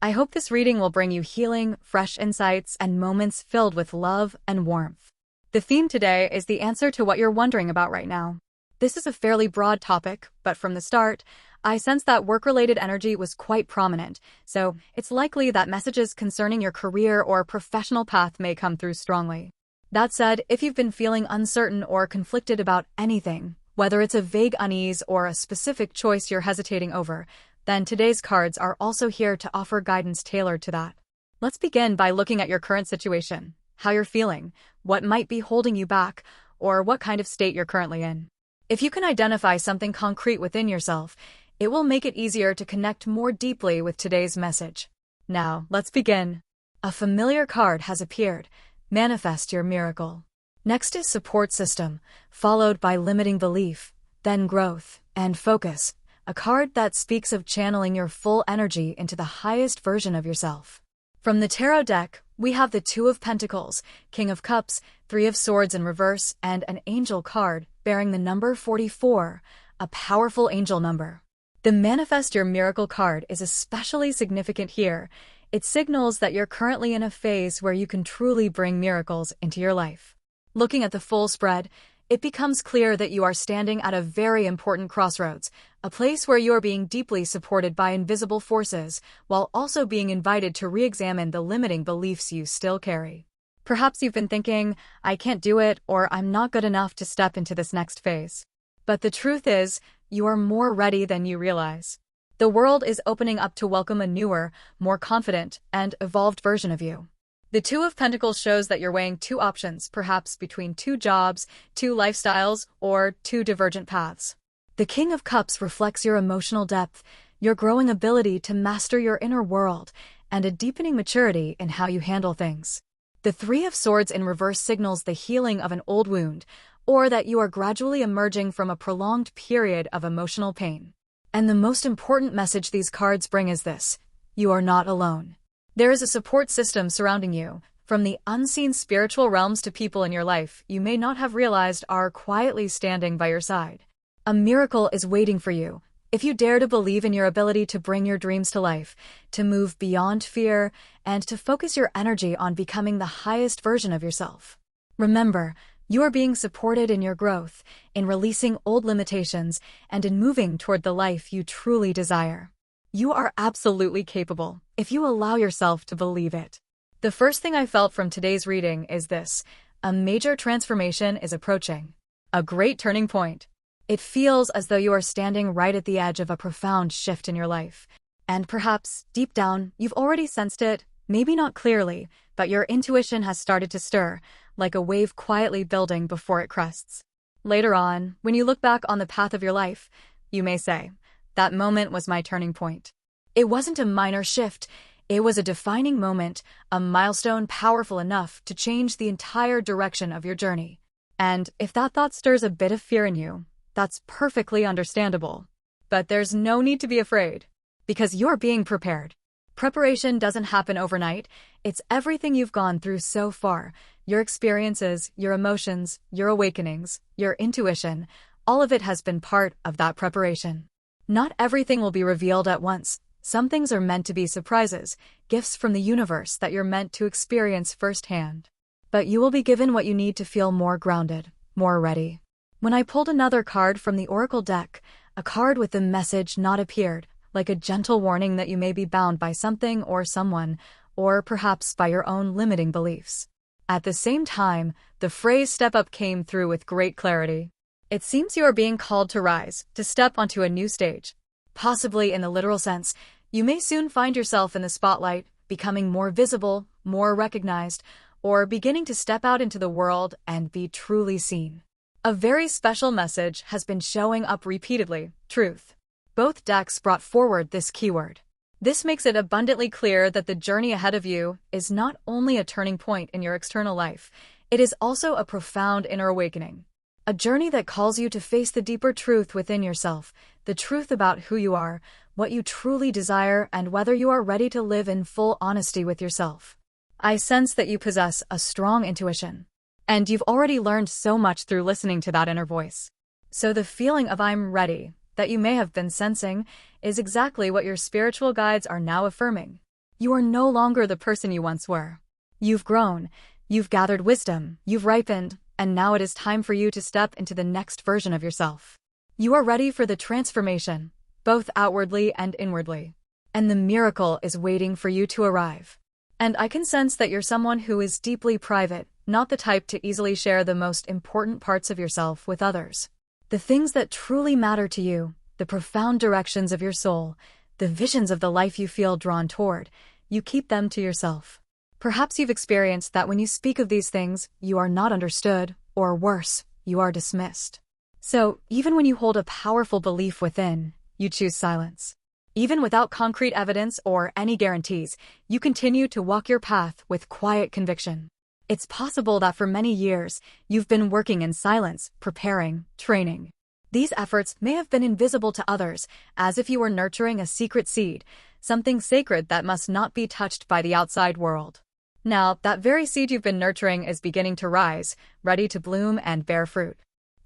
Speaker 1: I hope this reading will bring you healing, fresh insights, and moments filled with love and warmth. The theme today is the answer to what you're wondering about right now. This is a fairly broad topic, but from the start, I sense that work-related energy was quite prominent, so it's likely that messages concerning your career or professional path may come through strongly. That said, if you've been feeling uncertain or conflicted about anything, whether it's a vague unease or a specific choice you're hesitating over, then today's cards are also here to offer guidance tailored to that. Let's begin by looking at your current situation, how you're feeling, what might be holding you back, or what kind of state you're currently in. If you can identify something concrete within yourself, it will make it easier to connect more deeply with today's message. Now, let's begin. A familiar card has appeared. Manifest your miracle. Next is support system, followed by limiting belief, then growth and focus, a card that speaks of channeling your full energy into the highest version of yourself. From the tarot deck, we have the Two of Pentacles, King of Cups, Three of Swords in reverse, and an angel card bearing the number 44, a powerful angel number. The Manifest Your Miracle card is especially significant here. It signals that you're currently in a phase where you can truly bring miracles into your life. Looking at the full spread, it becomes clear that you are standing at a very important crossroads, a place where you are being deeply supported by invisible forces, while also being invited to re-examine the limiting beliefs you still carry. Perhaps you've been thinking, I can't do it, or I'm not good enough to step into this next phase. But the truth is, you are more ready than you realize. The world is opening up to welcome a newer, more confident, and evolved version of you. The Two of Pentacles shows that you're weighing two options, perhaps between two jobs, two lifestyles, or two divergent paths. The King of Cups reflects your emotional depth, your growing ability to master your inner world, and a deepening maturity in how you handle things. The Three of Swords in reverse signals the healing of an old wound, or that you are gradually emerging from a prolonged period of emotional pain. And the most important message these cards bring is this: you are not alone. There is a support system surrounding you, from the unseen spiritual realms to people in your life you may not have realized are quietly standing by your side. A miracle is waiting for you, if you dare to believe in your ability to bring your dreams to life, to move beyond fear, and to focus your energy on becoming the highest version of yourself. Remember, you are being supported in your growth, in releasing old limitations, and in moving toward the life you truly desire. You are absolutely capable, if you allow yourself to believe it. The first thing I felt from today's reading is this: a major transformation is approaching. A great turning point. It feels as though you are standing right at the edge of a profound shift in your life. And perhaps, deep down, you've already sensed it, maybe not clearly, but your intuition has started to stir, like a wave quietly building before it crests. Later on, when you look back on the path of your life, you may say, that moment was my turning point. It wasn't a minor shift, it was a defining moment, a milestone powerful enough to change the entire direction of your journey. And if that thought stirs a bit of fear in you, that's perfectly understandable. But there's no need to be afraid, because you're being prepared. Preparation doesn't happen overnight, it's everything you've gone through so far, your experiences, your emotions, your awakenings, your intuition, all of it has been part of that preparation. Not everything will be revealed at once. Some things are meant to be surprises, gifts from the universe that you're meant to experience firsthand. But you will be given what you need to feel more grounded, more ready. When I pulled another card from the Oracle deck, a card with the message "not" appeared, like a gentle warning that you may be bound by something or someone, or perhaps by your own limiting beliefs. At the same time, the phrase "step up" came through with great clarity. It seems you are being called to rise, to step onto a new stage. Possibly in the literal sense, you may soon find yourself in the spotlight, becoming more visible, more recognized, or beginning to step out into the world and be truly seen. A very special message has been showing up repeatedly: truth. Both decks brought forward this keyword. This makes it abundantly clear that the journey ahead of you is not only a turning point in your external life, it is also a profound inner awakening. A journey that calls you to face the deeper truth within yourself, the truth about who you are, what you truly desire, and whether you are ready to live in full honesty with yourself. I sense that you possess a strong intuition, and you've already learned so much through listening to that inner voice. So the feeling of "I'm ready" that you may have been sensing is exactly what your spiritual guides are now affirming. You are no longer the person you once were. You've grown, you've gathered wisdom, you've ripened, and now it is time for you to step into the next version of yourself. You are ready for the transformation, both outwardly and inwardly. And the miracle is waiting for you to arrive. And I can sense that you're someone who is deeply private, not the type to easily share the most important parts of yourself with others. The things that truly matter to you, the profound directions of your soul, the visions of the life you feel drawn toward, you keep them to yourself. Perhaps you've experienced that when you speak of these things, you are not understood, or worse, you are dismissed. So, even when you hold a powerful belief within, you choose silence. Even without concrete evidence or any guarantees, you continue to walk your path with quiet conviction. It's possible that for many years, you've been working in silence, preparing, training. These efforts may have been invisible to others, as if you were nurturing a secret seed, something sacred that must not be touched by the outside world. Now, that very seed you've been nurturing is beginning to rise, ready to bloom and bear fruit.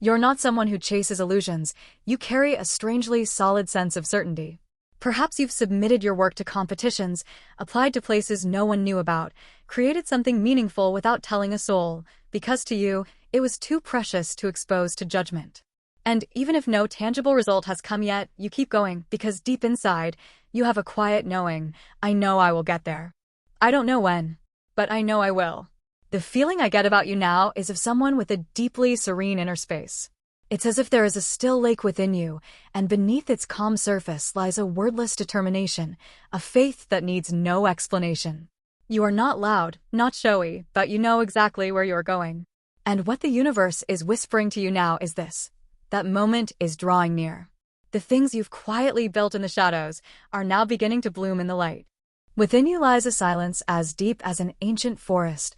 Speaker 1: You're not someone who chases illusions, you carry a strangely solid sense of certainty. Perhaps you've submitted your work to competitions, applied to places no one knew about, created something meaningful without telling a soul, because to you, it was too precious to expose to judgment. And even if no tangible result has come yet, you keep going, because deep inside, you have a quiet knowing, I know I will get there. I don't know when, but I know I will. The feeling I get about you now is of someone with a deeply serene inner space. It's as if there is a still lake within you, and beneath its calm surface lies a wordless determination, a faith that needs no explanation. You are not loud, not showy, but you know exactly where you're going. And what the universe is whispering to you now is this: that moment is drawing near. The things you've quietly built in the shadows are now beginning to bloom in the light. Within you lies a silence as deep as an ancient forest,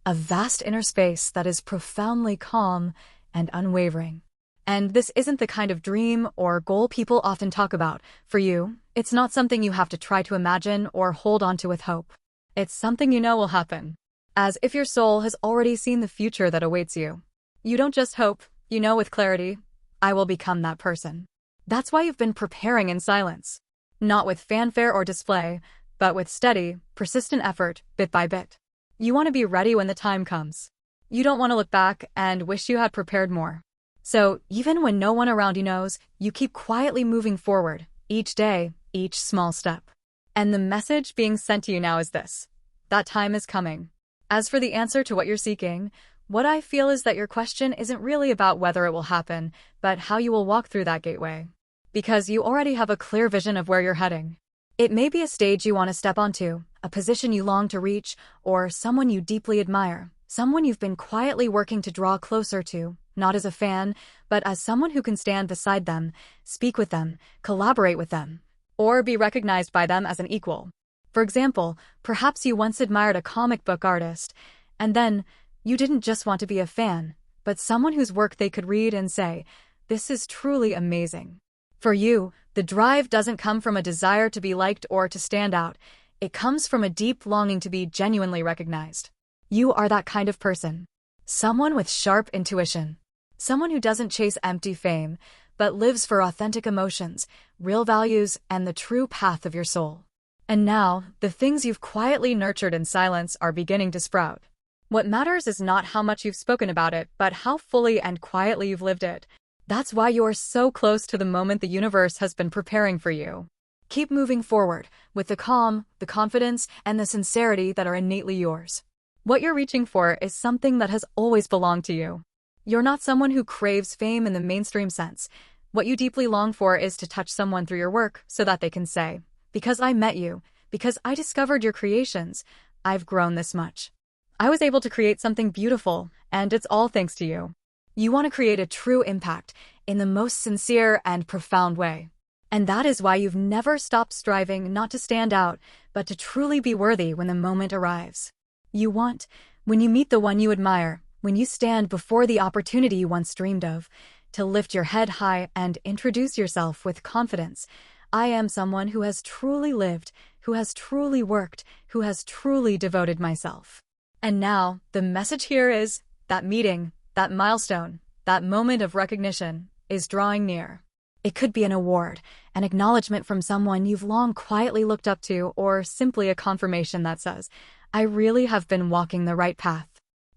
Speaker 1: a vast inner space that is profoundly calm and unwavering. And this isn't the kind of dream or goal people often talk about. For you, it's not something you have to try to imagine or hold on to with hope. It's something you know will happen, as if your soul has already seen the future that awaits you. You don't just hope, you know with clarity, I will become that person. That's why you've been preparing in silence. Not with fanfare or display, but with steady, persistent effort, bit by bit. You want to be ready when the time comes. You don't want to look back and wish you had prepared more. So, even when no one around you knows, you keep quietly moving forward, each day, each small step. And the message being sent to you now is this: that time is coming. As for the answer to what you're seeking, what I feel is that your question isn't really about whether it will happen, but how you will walk through that gateway. Because you already have a clear vision of where you're heading. It may be a stage you want to step onto, a position you long to reach, or someone you deeply admire, someone you've been quietly working to draw closer to, not as a fan, but as someone who can stand beside them, speak with them, collaborate with them, or be recognized by them as an equal. For example, perhaps you once admired a comic book artist, and then you didn't just want to be a fan, but someone whose work they could read and say, this is truly amazing. For you, the drive doesn't come from a desire to be liked or to stand out. It comes from a deep longing to be genuinely recognized. You are that kind of person. Someone with sharp intuition. Someone who doesn't chase empty fame, but lives for authentic emotions, real values, and the true path of your soul. And now, the things you've quietly nurtured in silence are beginning to sprout. What matters is not how much you've spoken about it, but how fully and quietly you've lived it. That's why you're so close to the moment the universe has been preparing for you. Keep moving forward, with the calm, the confidence, and the sincerity that are innately yours. What you're reaching for is something that has always belonged to you. You're not someone who craves fame in the mainstream sense. What you deeply long for is to touch someone through your work so that they can say, because I met you, because I discovered your creations, I've grown this much. I was able to create something beautiful, and it's all thanks to you. You want to create a true impact in the most sincere and profound way. And that is why you've never stopped striving not to stand out, but to truly be worthy when the moment arrives. You want, when you meet the one you admire, when you stand before the opportunity you once dreamed of, to lift your head high and introduce yourself with confidence. I am someone who has truly lived, who has truly worked, who has truly devoted myself. And now, the message here is, that meeting, that milestone, that moment of recognition, is drawing near. It could be an award, an acknowledgement from someone you've long quietly looked up to, or simply a confirmation that says, I really have been walking the right path.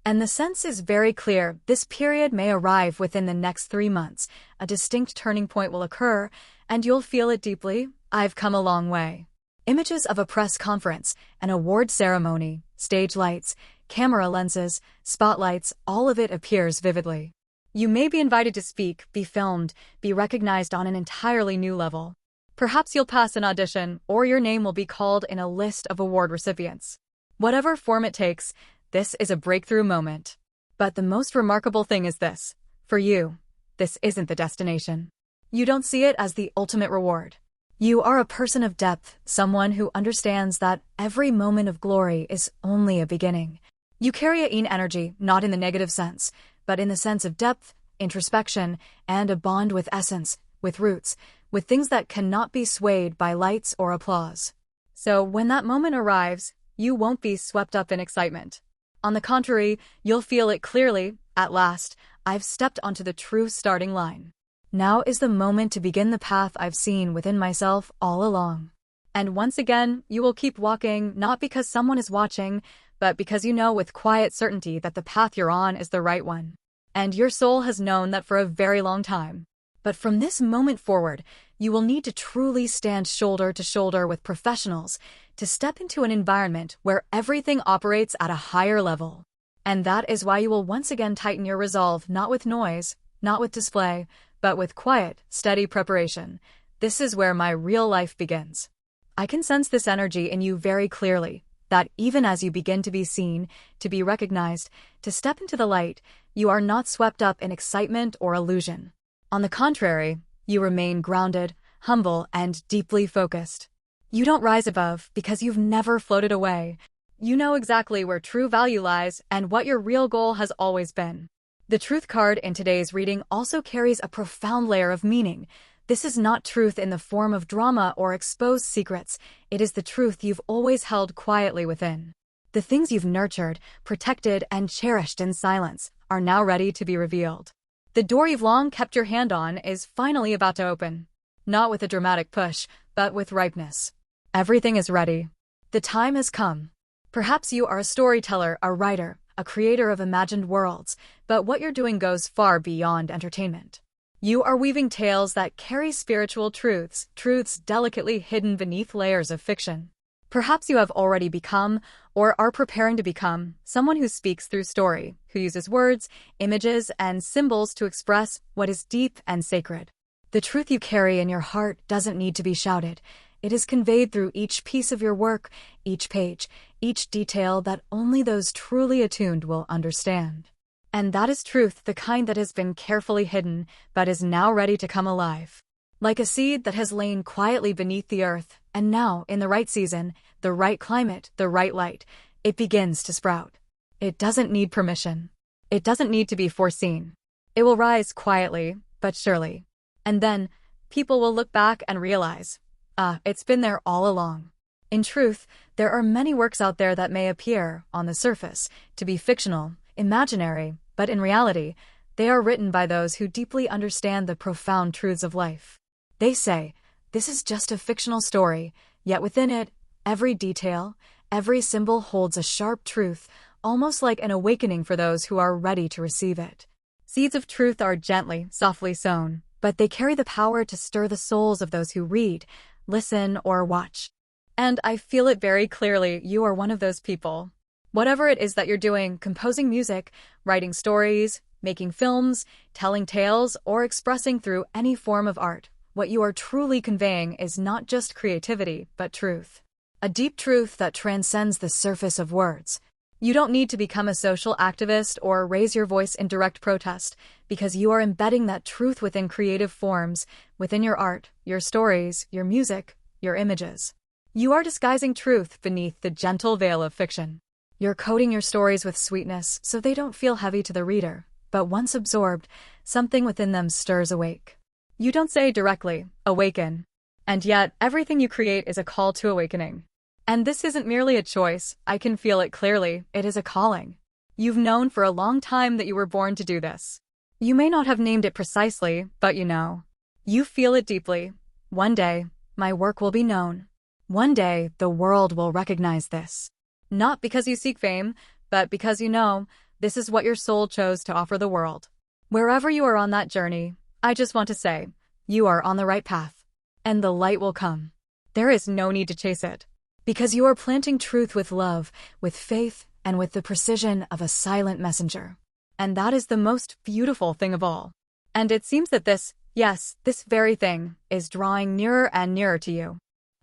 Speaker 1: And the sense is very clear, this period may arrive within the next 3 months, a distinct turning point will occur, and you'll feel it deeply. I've come a long way. Images of a press conference, an award ceremony, stage lights, camera lenses, spotlights, all of it appears vividly. You may be invited to speak, be filmed, be recognized on an entirely new level. Perhaps you'll pass an audition, or your name will be called in a list of award recipients. Whatever form it takes, this is a breakthrough moment. But the most remarkable thing is this. For you, this isn't the destination. You don't see it as the ultimate reward. You are a person of depth, someone who understands that every moment of glory is only a beginning. You carry a yin energy, not in the negative sense, but in the sense of depth, introspection, and a bond with essence, with roots, with things that cannot be swayed by lights or applause. So when that moment arrives, you won't be swept up in excitement. On the contrary, you'll feel it clearly. At last, I've stepped onto the true starting line. Now is the moment to begin the path I've seen within myself all along. And once again, you will keep walking, not because someone is watching, but because you know with quiet certainty that the path you're on is the right one. And your soul has known that for a very long time. But from this moment forward, you will need to truly stand shoulder to shoulder with professionals to step into an environment where everything operates at a higher level. And that is why you will once again tighten your resolve, not with noise, not with display, but with quiet, steady preparation. This is where my real life begins. I can sense this energy in you very clearly, that even as you begin to be seen, to be recognized, to step into the light, you are not swept up in excitement or illusion. On the contrary, you remain grounded, humble, and deeply focused. You don't rise above because you've never floated away. You know exactly where true value lies and what your real goal has always been. The truth card in today's reading also carries a profound layer of meaning. This is not truth in the form of drama or exposed secrets. It is the truth you've always held quietly within. The things you've nurtured, protected, and cherished in silence are now ready to be revealed. The door you've long kept your hand on is finally about to open. Not with a dramatic push, but with ripeness. Everything is ready. The time has come. Perhaps you are a storyteller, a writer, a creator of imagined worlds, but what you're doing goes far beyond entertainment. You are weaving tales that carry spiritual truths delicately hidden beneath layers of fiction. Perhaps you have already become, or are preparing to become, someone who speaks through story, who uses words, images, and symbols to express what is deep and sacred. The truth you carry in your heart doesn't need to be shouted. It is conveyed through each piece of your work, each page, each detail that only those truly attuned will understand. And that is truth, the kind that has been carefully hidden, but is now ready to come alive. Like a seed that has lain quietly beneath the earth, and now, in the right season, the right climate, the right light, it begins to sprout. It doesn't need permission. It doesn't need to be foreseen. It will rise quietly, but surely. And then, people will look back and realize, it's been there all along. In truth, there are many works out there that may appear, on the surface, to be fictional, imaginary, but in reality, they are written by those who deeply understand the profound truths of life. They say, this is just a fictional story, yet within it, every detail, every symbol holds a sharp truth, almost like an awakening for those who are ready to receive it. Seeds of truth are gently, softly sown, but they carry the power to stir the souls of those who read, listen, or watch. And I feel it very clearly, you are one of those people. Whatever it is that you're doing, composing music, writing stories, making films, telling tales, or expressing through any form of art, what you are truly conveying is not just creativity, but truth. A deep truth that transcends the surface of words. You don't need to become a social activist or raise your voice in direct protest, because you are embedding that truth within creative forms, within your art, your stories, your music, your images. You are disguising truth beneath the gentle veil of fiction. You're coating your stories with sweetness so they don't feel heavy to the reader, but once absorbed, something within them stirs awake. You don't say directly, awaken. And yet, everything you create is a call to awakening. And this isn't merely a choice, I can feel it clearly, it is a calling. You've known for a long time that you were born to do this. You may not have named it precisely, but you know. You feel it deeply. One day, my work will be known. One day, the world will recognize this. Not because you seek fame, but because you know, this is what your soul chose to offer the world. Wherever you are on that journey, I just want to say, you are on the right path. And the light will come. There is no need to chase it. Because you are planting truth with love, with faith, and with the precision of a silent messenger. And that is the most beautiful thing of all. And it seems that this Yes, this very thing is drawing nearer and nearer to you.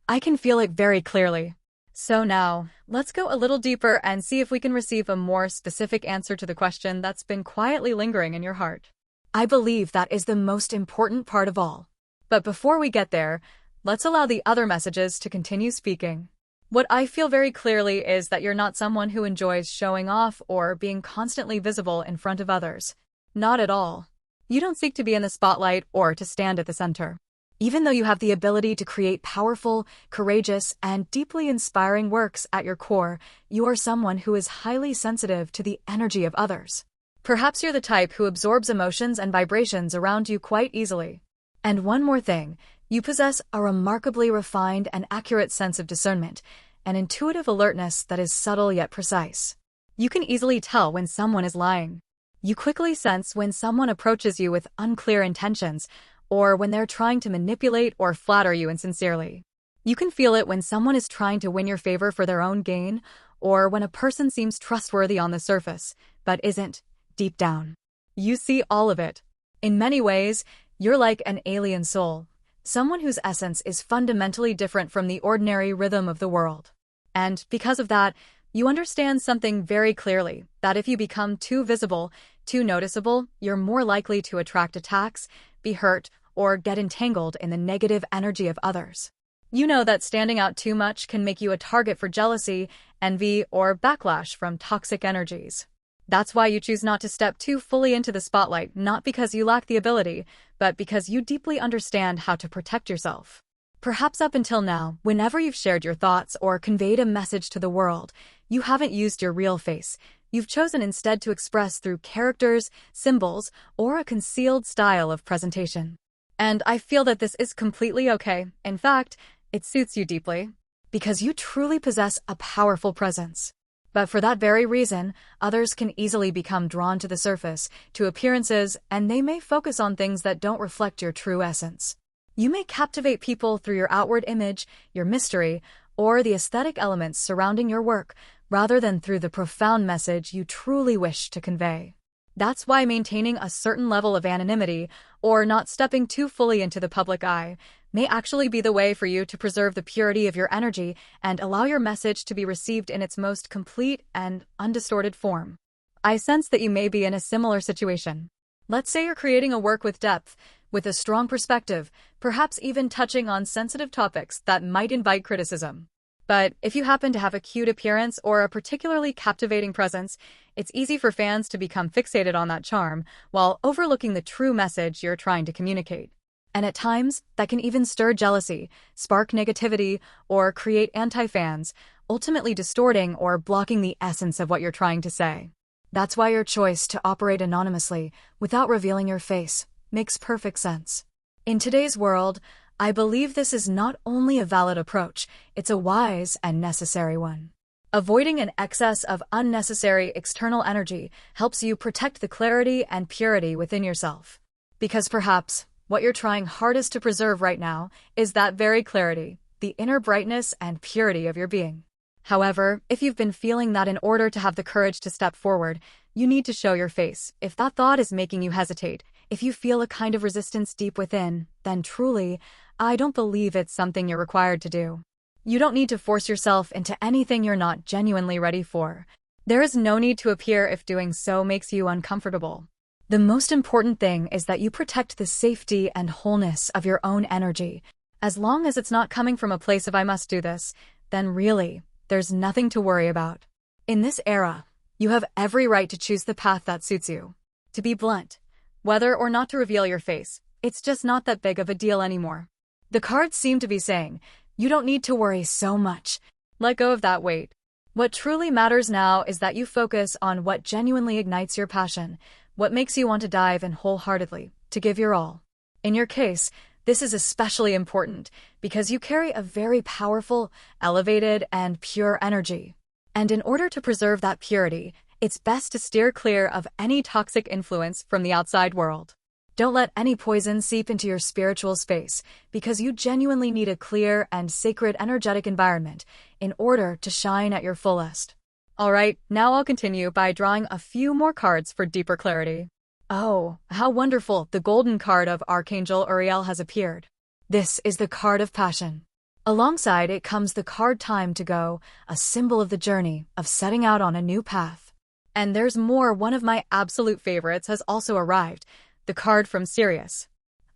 Speaker 1: I can feel it very clearly. So now, let's go a little deeper and see if we can receive a more specific answer to the question that's been quietly lingering in your heart. I believe that is the most important part of all. But before we get there, let's allow the other messages to continue speaking. What I feel very clearly is that you're not someone who enjoys showing off or being constantly visible in front of others. Not at all. You don't seek to be in the spotlight or to stand at the center. Even though you have the ability to create powerful, courageous, and deeply inspiring works at your core, you are someone who is highly sensitive to the energy of others. Perhaps you're the type who absorbs emotions and vibrations around you quite easily. And one more thing, you possess a remarkably refined and accurate sense of discernment, an intuitive alertness that is subtle yet precise. You can easily tell when someone is lying. You quickly sense when someone approaches you with unclear intentions, or when they're trying to manipulate or flatter you insincerely. You can feel it when someone is trying to win your favor for their own gain, or when a person seems trustworthy on the surface, but isn't, deep down. You see all of it. In many ways, you're like an alien soul, someone whose essence is fundamentally different from the ordinary rhythm of the world. And because of that, you understand something very clearly, that if you become too visible, too noticeable, you're more likely to attract attacks, be hurt, or get entangled in the negative energy of others. You know that standing out too much can make you a target for jealousy, envy, or backlash from toxic energies. That's why you choose not to step too fully into the spotlight, not because you lack the ability, but because you deeply understand how to protect yourself. Perhaps up until now, whenever you've shared your thoughts or conveyed a message to the world, you haven't used your real face. You've chosen instead to express through characters, symbols, or a concealed style of presentation. And I feel that this is completely okay. In fact, it suits you deeply, because you truly possess a powerful presence. But for that very reason, others can easily become drawn to the surface, to appearances, and they may focus on things that don't reflect your true essence. You may captivate people through your outward image, your mystery, or the aesthetic elements surrounding your work, rather than through the profound message you truly wish to convey. That's why maintaining a certain level of anonymity, or not stepping too fully into the public eye, may actually be the way for you to preserve the purity of your energy and allow your message to be received in its most complete and undistorted form. I sense that you may be in a similar situation. Let's say you're creating a work with depth, with a strong perspective, perhaps even touching on sensitive topics that might invite criticism. But if you happen to have a cute appearance or a particularly captivating presence, it's easy for fans to become fixated on that charm while overlooking the true message you're trying to communicate. And at times, that can even stir jealousy, spark negativity, or create anti-fans, ultimately distorting or blocking the essence of what you're trying to say. That's why your choice to operate anonymously, without revealing your face, makes perfect sense. In today's world, I believe this is not only a valid approach, it's a wise and necessary one. Avoiding an excess of unnecessary external energy helps you protect the clarity and purity within yourself. Because perhaps what you're trying hardest to preserve right now is that very clarity, the inner brightness and purity of your being. However, if you've been feeling that in order to have the courage to step forward, you need to show your face. If that thought is making you hesitate, if you feel a kind of resistance deep within, then truly, I don't believe it's something you're required to do. You don't need to force yourself into anything you're not genuinely ready for. There is no need to appear if doing so makes you uncomfortable. The most important thing is that you protect the safety and wholeness of your own energy. As long as it's not coming from a place of I must do this, then really, there's nothing to worry about. In this era, you have every right to choose the path that suits you. To be blunt, whether or not to reveal your face, it's just not that big of a deal anymore. The cards seem to be saying, you don't need to worry so much. Let go of that weight. What truly matters now is that you focus on what genuinely ignites your passion, what makes you want to dive in wholeheartedly, to give your all. In your case, this is especially important because you carry a very powerful, elevated, and pure energy. And in order to preserve that purity, it's best to steer clear of any toxic influence from the outside world. Don't let any poison seep into your spiritual space, because you genuinely need a clear and sacred energetic environment in order to shine at your fullest. Alright, now I'll continue by drawing a few more cards for deeper clarity. Oh, how wonderful! The golden card of Archangel Uriel has appeared. This is the card of passion. Alongside it comes the card time to go, a symbol of the journey, of setting out on a new path. And there's more. One of my absolute favorites has also arrived, the card from Sirius.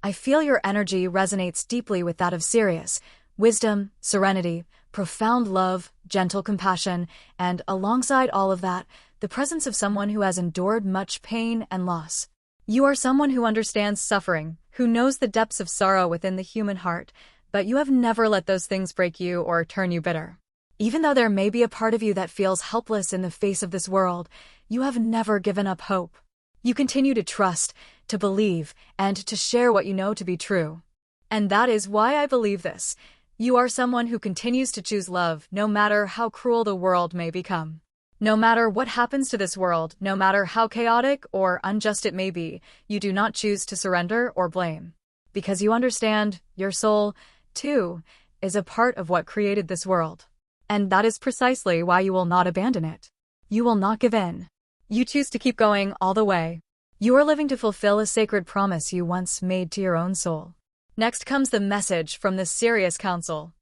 Speaker 1: I feel your energy resonates deeply with that of Sirius. Wisdom, serenity, profound love, gentle compassion, and alongside all of that, the presence of someone who has endured much pain and loss. You are someone who understands suffering, who knows the depths of sorrow within the human heart, but you have never let those things break you or turn you bitter. Even though there may be a part of you that feels helpless in the face of this world, you have never given up hope. You continue to trust, to believe, and to share what you know to be true. And that is why I believe this. You are someone who continues to choose love, no matter how cruel the world may become. No matter what happens to this world, no matter how chaotic or unjust it may be, you do not choose to surrender or blame. Because you understand, your soul, too, is a part of what created this world. And that is precisely why you will not abandon it. You will not give in. You choose to keep going all the way. You are living to fulfill a sacred promise you once made to your own soul. Next comes the message from the Sirius Council.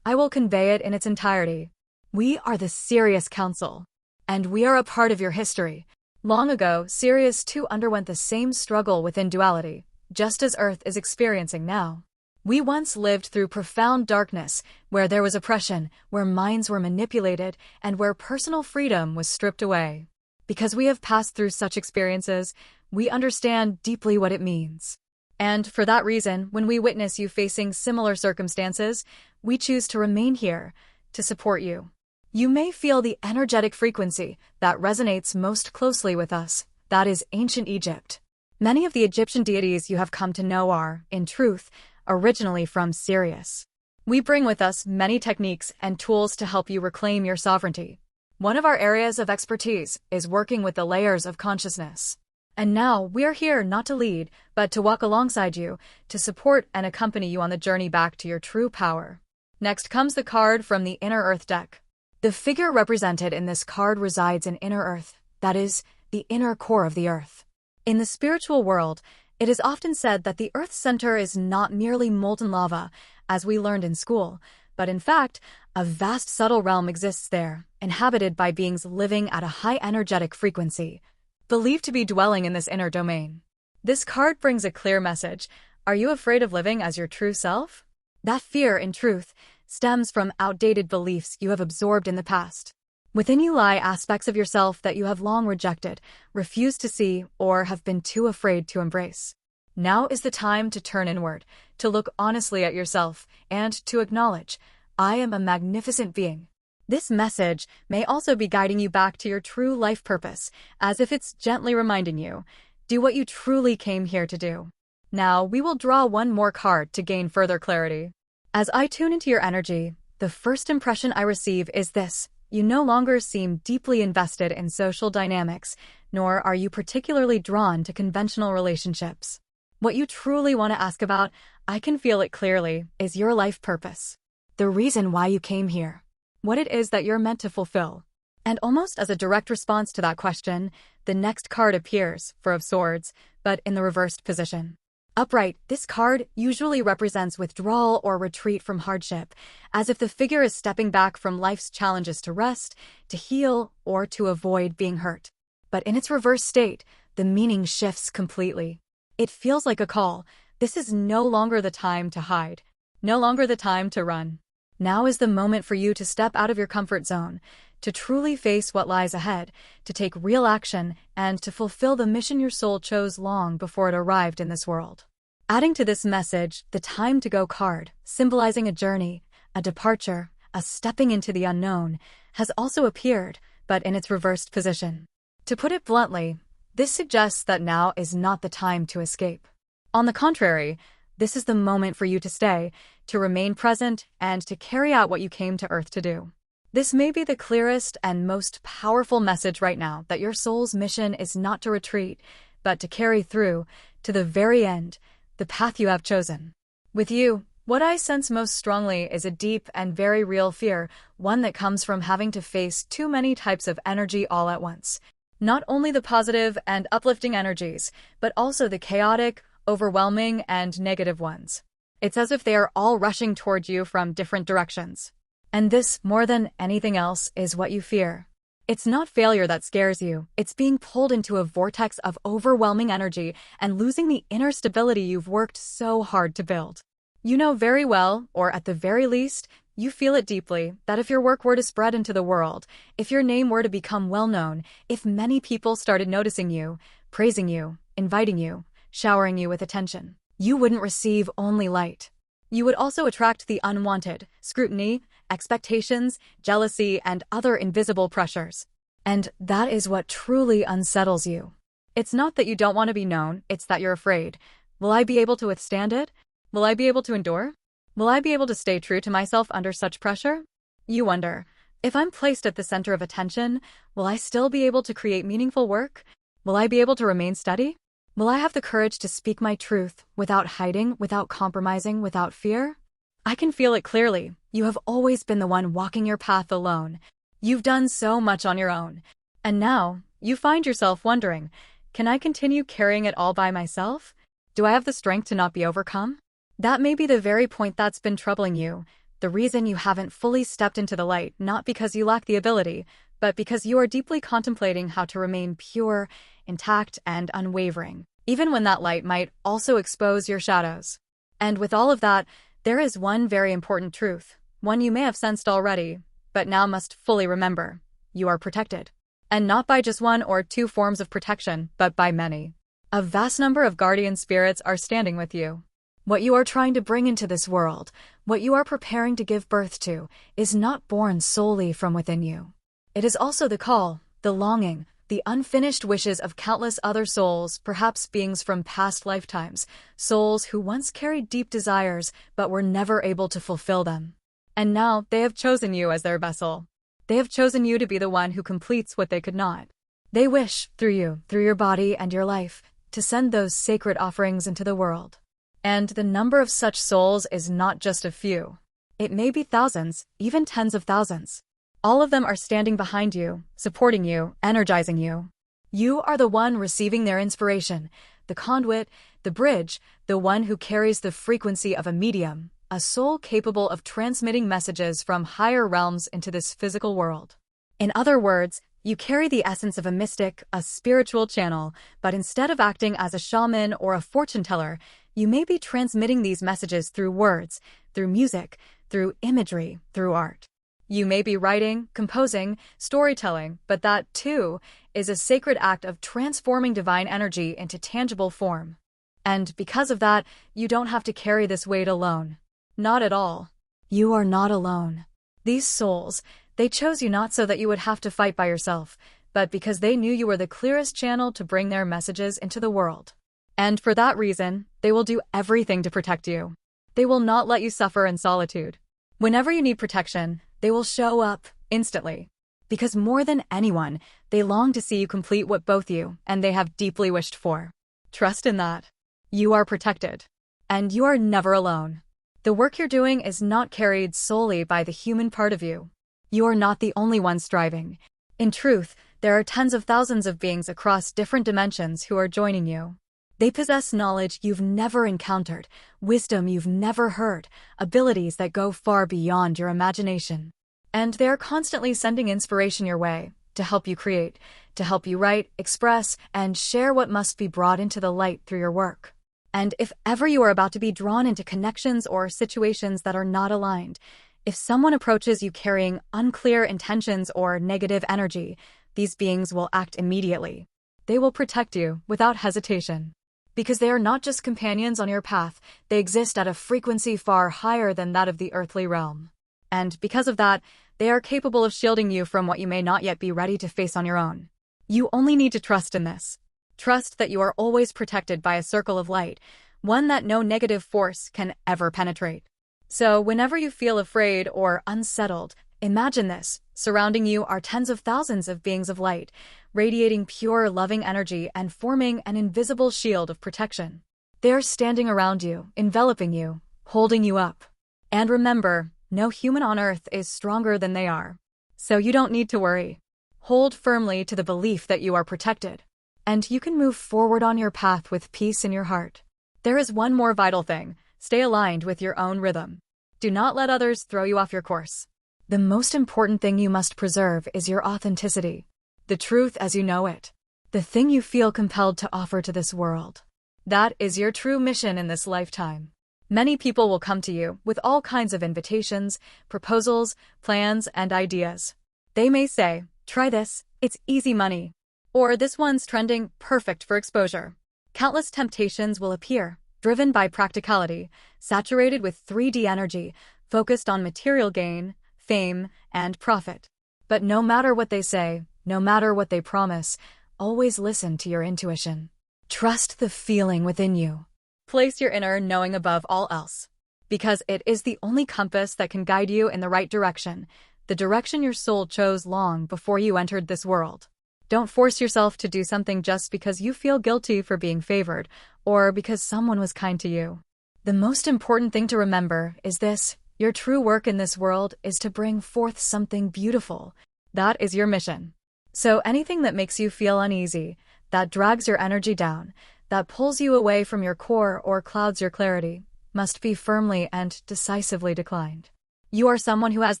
Speaker 1: I will convey it in its entirety. We are the Sirius Council. And we are a part of your history. Long ago, Sirius too underwent the same struggle within duality, just as Earth is experiencing now. We once lived through profound darkness, where there was oppression, where minds were manipulated, and where personal freedom was stripped away. Because we have passed through such experiences, we understand deeply what it means. And for that reason, when we witness you facing similar circumstances, we choose to remain here, to support you. You may feel the energetic frequency that resonates most closely with us, that is ancient Egypt. Many of the Egyptian deities you have come to know are, in truth, originally from Sirius. We bring with us many techniques and tools to help you reclaim your sovereignty. One of our areas of expertise is working with the layers of consciousness. And now we are here not to lead, but to walk alongside you, to support and accompany you on the journey back to your true power. Next comes the card from the Inner Earth deck. The figure represented in this card resides in Inner Earth, that is, the inner core of the Earth. In the spiritual world, it is often said that the Earth's center is not merely molten lava, as we learned in school, but in fact, a vast subtle realm exists there, inhabited by beings living at a high energetic frequency, believed to be dwelling in this inner domain. This card brings a clear message. Are you afraid of living as your true self? That fear, in truth, stems from outdated beliefs you have absorbed in the past. Within you lie aspects of yourself that you have long rejected, refused to see, or have been too afraid to embrace. Now is the time to turn inward, to look honestly at yourself, and to acknowledge, I am a magnificent being. This message may also be guiding you back to your true life purpose, as if it's gently reminding you, do what you truly came here to do. Now we will draw one more card to gain further clarity. As I tune into your energy, the first impression I receive is this. You no longer seem deeply invested in social dynamics, nor are you particularly drawn to conventional relationships. What you truly want to ask about, I can feel it clearly, is your life purpose. The reason why you came here. What it is that you're meant to fulfill. And almost as a direct response to that question, the next card appears, Four of Swords, but in the reversed position. Upright, this card usually represents withdrawal or retreat from hardship, as if the figure is stepping back from life's challenges to rest, to heal, or to avoid being hurt. But in its reverse state, the meaning shifts completely. It feels like a call. This is no longer the time to hide, no longer the time to run. Now is the moment for you to step out of your comfort zone, to truly face what lies ahead, to take real action, and to fulfill the mission your soul chose long before it arrived in this world. Adding to this message, the Time to Go card, symbolizing a journey, a departure, a stepping into the unknown, has also appeared, but in its reversed position. To put it bluntly, this suggests that now is not the time to escape. On the contrary, this is the moment for you to stay, to remain present, and to carry out what you came to Earth to do. This may be the clearest and most powerful message right now, that your soul's mission is not to retreat, but to carry through, to the very end, the path you have chosen. With you, what I sense most strongly is a deep and very real fear, one that comes from having to face too many types of energy all at once. Not only the positive and uplifting energies, but also the chaotic, overwhelming, and negative ones. It's as if they are all rushing toward you from different directions. And this, more than anything else, is what you fear. It's not failure that scares you, it's being pulled into a vortex of overwhelming energy and losing the inner stability you've worked so hard to build. You know very well, or at the very least, you feel it deeply, that if your work were to spread into the world, if your name were to become well-known, if many people started noticing you, praising you, inviting you, showering you with attention, you wouldn't receive only light. You would also attract the unwanted, scrutiny, expectations, jealousy, and other invisible pressures. And that is what truly unsettles you. It's not that you don't want to be known, it's that you're afraid. Will I be able to withstand it? Will I be able to endure? Will I be able to stay true to myself under such pressure? You wonder, if I'm placed at the center of attention, will I still be able to create meaningful work? Will I be able to remain steady? Will I have the courage to speak my truth without hiding, without compromising, without fear? I can feel it clearly. You have always been the one walking your path alone. You've done so much on your own. And now, you find yourself wondering, can I continue carrying it all by myself? Do I have the strength to not be overcome? That may be the very point that's been troubling you, the reason you haven't fully stepped into the light, not because you lack the ability, but because you are deeply contemplating how to remain pure, intact, and unwavering, even when that light might also expose your shadows. And with all of that, there is one very important truth, one you may have sensed already, but now must fully remember. You are protected. And not by just one or two forms of protection, but by many. A vast number of guardian spirits are standing with you. What you are trying to bring into this world, what you are preparing to give birth to, is not born solely from within you. It is also the call, the longing, the unfinished wishes of countless other souls, perhaps beings from past lifetimes, souls who once carried deep desires but were never able to fulfill them. And now they have chosen you as their vessel. They have chosen you to be the one who completes what they could not. They wish, through you, through your body and your life, to send those sacred offerings into the world. And the number of such souls is not just a few. It may be thousands, even tens of thousands. All of them are standing behind you, supporting you, energizing you. You are the one receiving their inspiration, the conduit, the bridge, the one who carries the frequency of a medium, a soul capable of transmitting messages from higher realms into this physical world. In other words, you carry the essence of a mystic, a spiritual channel, but instead of acting as a shaman or a fortune teller, you may be transmitting these messages through words, through music, through imagery, through art. You may be writing, composing, storytelling, but that, too, is a sacred act of transforming divine energy into tangible form. And because of that, you don't have to carry this weight alone. Not at all. You are not alone. These souls, they chose you not so that you would have to fight by yourself, but because they knew you were the clearest channel to bring their messages into the world. And for that reason, they will do everything to protect you. They will not let you suffer in solitude. Whenever you need protection, they will show up instantly. Because more than anyone, they long to see you complete what both you and they have deeply wished for. Trust in that. You are protected. And you are never alone. The work you're doing is not carried solely by the human part of you. You are not the only one striving. In truth, there are tens of thousands of beings across different dimensions who are joining you. They possess knowledge you've never encountered, wisdom you've never heard, abilities that go far beyond your imagination. And they are constantly sending inspiration your way, to help you create, to help you write, express, and share what must be brought into the light through your work. And if ever you are about to be drawn into connections or situations that are not aligned, if someone approaches you carrying unclear intentions or negative energy, these beings will act immediately. They will protect you without hesitation. Because they are not just companions on your path, they exist at a frequency far higher than that of the earthly realm. And because of that, they are capable of shielding you from what you may not yet be ready to face on your own. You only need to trust in this. Trust that you are always protected by a circle of light, one that no negative force can ever penetrate. So whenever you feel afraid or unsettled, imagine this. Surrounding you are tens of thousands of beings of light, radiating pure, loving energy and forming an invisible shield of protection. They are standing around you, enveloping you, holding you up. And remember, no human on earth is stronger than they are. So you don't need to worry. Hold firmly to the belief that you are protected, and you can move forward on your path with peace in your heart. There is one more vital thing: stay aligned with your own rhythm. Do not let others throw you off your course. The most important thing you must preserve is your authenticity, the truth as you know it, the thing you feel compelled to offer to this world. That is your true mission in this lifetime. Many people will come to you with all kinds of invitations, proposals, plans, and ideas. They may say, "Try this, it's easy money," or "This one's trending, perfect for exposure." Countless temptations will appear, driven by practicality, saturated with 3D energy, focused on material gain, fame, and profit. But no matter what they say, no matter what they promise, always listen to your intuition. Trust the feeling within you. Place your inner knowing above all else, because it is the only compass that can guide you in the right direction, the direction your soul chose long before you entered this world. Don't force yourself to do something just because you feel guilty for being favored, or because someone was kind to you. The most important thing to remember is this: your true work in this world is to bring forth something beautiful. That is your mission. So anything that makes you feel uneasy, that drags your energy down, that pulls you away from your core or clouds your clarity, must be firmly and decisively declined. You are someone who has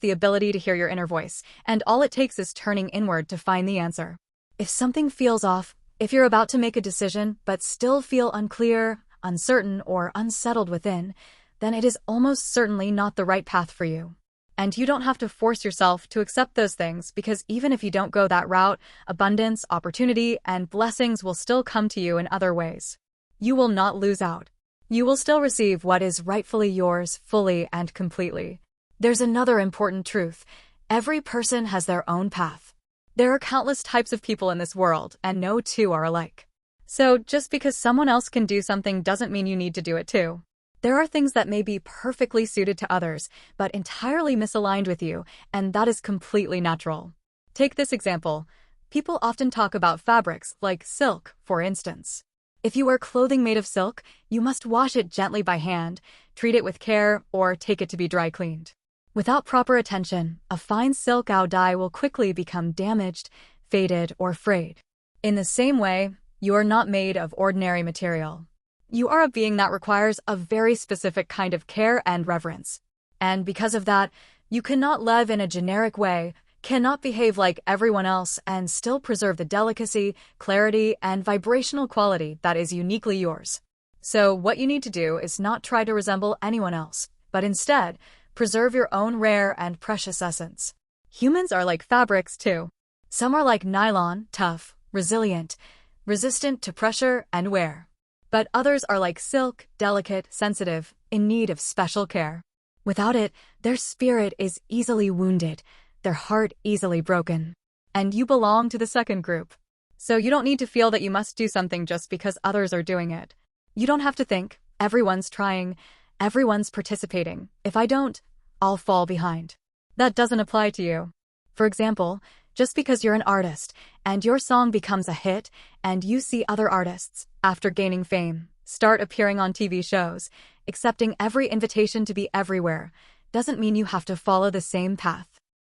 Speaker 1: the ability to hear your inner voice, and all it takes is turning inward to find the answer. If something feels off, if you're about to make a decision but still feel unclear, uncertain, or unsettled within, then it is almost certainly not the right path for you. And you don't have to force yourself to accept those things, because even if you don't go that route, abundance, opportunity, and blessings will still come to you in other ways. You will not lose out. You will still receive what is rightfully yours, fully and completely. There's another important truth: every person has their own path. There are countless types of people in this world, and no two are alike. So just because someone else can do something doesn't mean you need to do it too. There are things that may be perfectly suited to others, but entirely misaligned with you, and that is completely natural. Take this example. People often talk about fabrics, like silk, for instance. If you wear clothing made of silk, you must wash it gently by hand, treat it with care, or take it to be dry cleaned. Without proper attention, a fine silk dye will quickly become damaged, faded, or frayed. In the same way, you are not made of ordinary material. You are a being that requires a very specific kind of care and reverence. And because of that, you cannot live in a generic way, cannot behave like everyone else, and still preserve the delicacy, clarity, and vibrational quality that is uniquely yours. So what you need to do is not try to resemble anyone else, but instead, preserve your own rare and precious essence. Humans are like fabrics too. Some are like nylon, tough, resilient, resistant to pressure and wear. But others are like silk, delicate, sensitive, in need of special care. Without it, their spirit is easily wounded, their heart easily broken. And you belong to the second group. So you don't need to feel that you must do something just because others are doing it. You don't have to think, everyone's trying, everyone's participating. If I don't, I'll fall behind. That doesn't apply to you. For example, just because you're an artist, and your song becomes a hit, and you see other artists, after gaining fame, start appearing on TV shows, accepting every invitation to be everywhere, doesn't mean you have to follow the same path.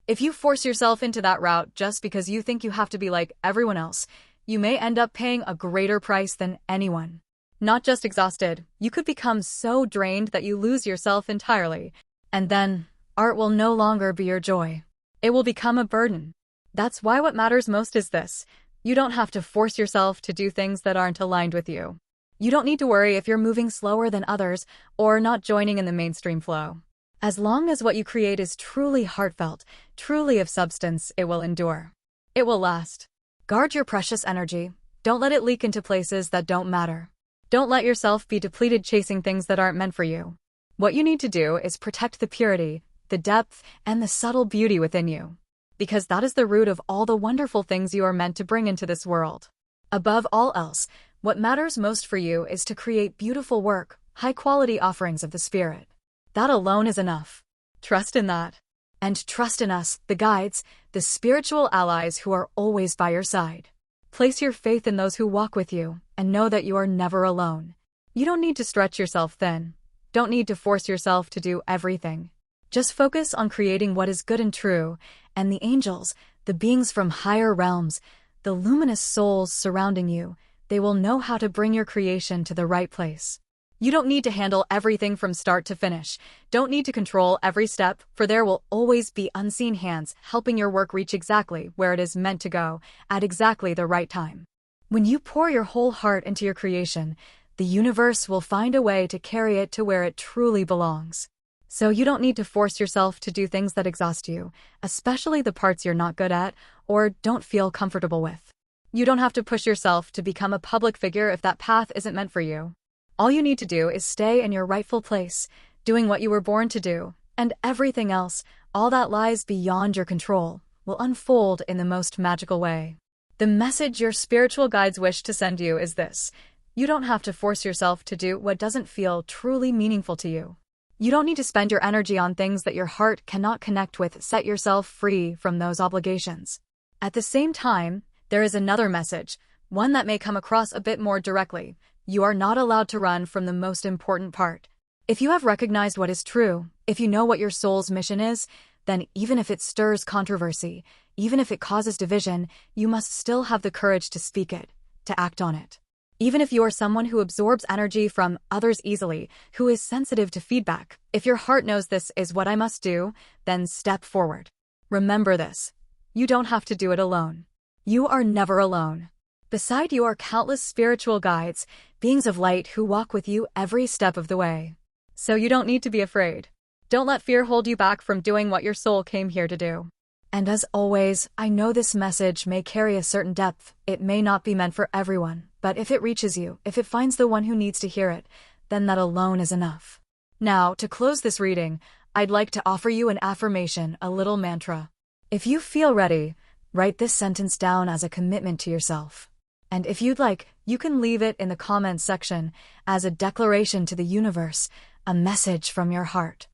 Speaker 1: If you force yourself into that route just because you think you have to be like everyone else, you may end up paying a greater price than anyone. Not just exhausted, you could become so drained that you lose yourself entirely. And then, art will no longer be your joy. It will become a burden. That's why what matters most is this: you don't have to force yourself to do things that aren't aligned with you. You don't need to worry if you're moving slower than others or not joining in the mainstream flow. As long as what you create is truly heartfelt, truly of substance, it will endure. It will last. Guard your precious energy. Don't let it leak into places that don't matter. Don't let yourself be depleted chasing things that aren't meant for you. What you need to do is protect the purity, the depth, and the subtle beauty within you. Because that is the root of all the wonderful things you are meant to bring into this world. Above all else, what matters most for you is to create beautiful work, high-quality offerings of the spirit. That alone is enough. Trust in that. And trust in us, the guides, the spiritual allies who are always by your side. Place your faith in those who walk with you, and know that you are never alone. You don't need to stretch yourself thin. Don't need to force yourself to do everything. Just focus on creating what is good and true, and the angels, The beings from higher realms, the luminous souls surrounding you, they will know how to bring your creation to the right place. You don't need to handle everything from start to finish. Don't need to control every step, for there will always be unseen hands helping your work reach exactly where it is meant to go, at exactly the right time. When you pour your whole heart into your creation, the universe will find a way to carry it to where it truly belongs. So you don't need to force yourself to do things that exhaust you, especially the parts you're not good at or don't feel comfortable with. You don't have to push yourself to become a public figure if that path isn't meant for you. All you need to do is stay in your rightful place, doing what you were born to do, and everything else, all that lies beyond your control, will unfold in the most magical way. The message your spiritual guides wish to send you is this: you don't have to force yourself to do what doesn't feel truly meaningful to you. You don't need to spend your energy on things that your heart cannot connect with. Set yourself free from those obligations. At the same time, there is another message, one that may come across a bit more directly. You are not allowed to run from the most important part. If you have recognized what is true, if you know what your soul's mission is, then even if it stirs controversy, even if it causes division, you must still have the courage to speak it, to act on it. Even if you are someone who absorbs energy from others easily, who is sensitive to feedback, if your heart knows this is what I must do, then step forward. Remember this: you don't have to do it alone. You are never alone. Beside you are countless spiritual guides, beings of light who walk with you every step of the way. So you don't need to be afraid. Don't let fear hold you back from doing what your soul came here to do. And as always, I know this message may carry a certain depth. It may not be meant for everyone, but if it reaches you, if it finds the one who needs to hear it, then that alone is enough. Now, to close this reading, I'd like to offer you an affirmation, a little mantra. If you feel ready, write this sentence down as a commitment to yourself. And if you'd like, you can leave it in the comments section as a declaration to the universe, a message from your heart.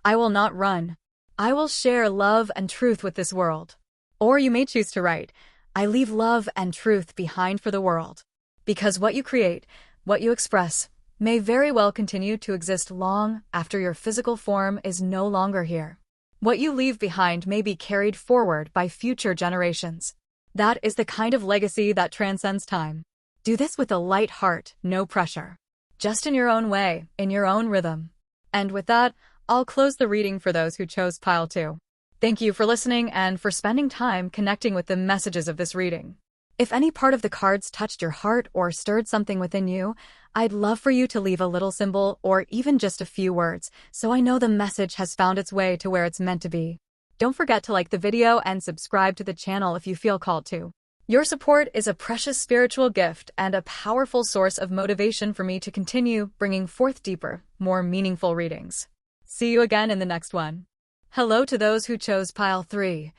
Speaker 1: I will not run. I will share love and truth with this world. Or you may choose to write, I leave love and truth behind for the world. Because what you create, what you express, may very well continue to exist long after your physical form is no longer here. What you leave behind may be carried forward by future generations. That is the kind of legacy that transcends time. Do this with a light heart, no pressure. Just in your own way, in your own rhythm. And with that, I'll close the reading for those who chose Pile 2. Thank you for listening and for spending time connecting with the messages of this reading. If any part of the cards touched your heart or stirred something within you, I'd love for you to leave a little symbol or even just a few words, so I know the message has found its way to where it's meant to be. Don't forget to like the video and subscribe to the channel if you feel called to. Your support is a precious spiritual gift and a powerful source of motivation for me to continue bringing forth deeper, more meaningful readings. See you again in the next one. Hello to those who chose Pile 3.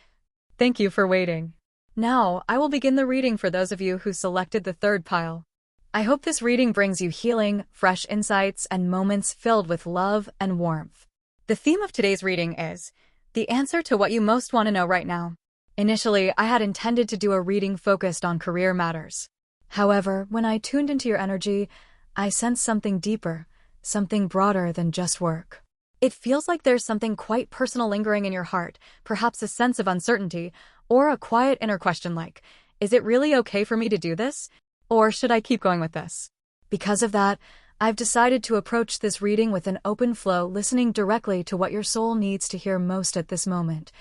Speaker 1: Thank you for waiting. Now, I will begin the reading for those of you who selected the third pile. I hope this reading brings you healing, fresh insights, and moments filled with love and warmth. The theme of today's reading is the answer to what you most want to know right now. Initially, I had intended to do a reading focused on career matters. However, when I tuned into your energy, I sensed something deeper, something broader than just work. It feels like there's something quite personal lingering in your heart, perhaps a sense of uncertainty, or a quiet inner question like, is it really okay for me to do this? Or should I keep going with this? Because of that, I've decided to approach this reading with an open flow, listening directly to what your soul needs to hear most at this moment,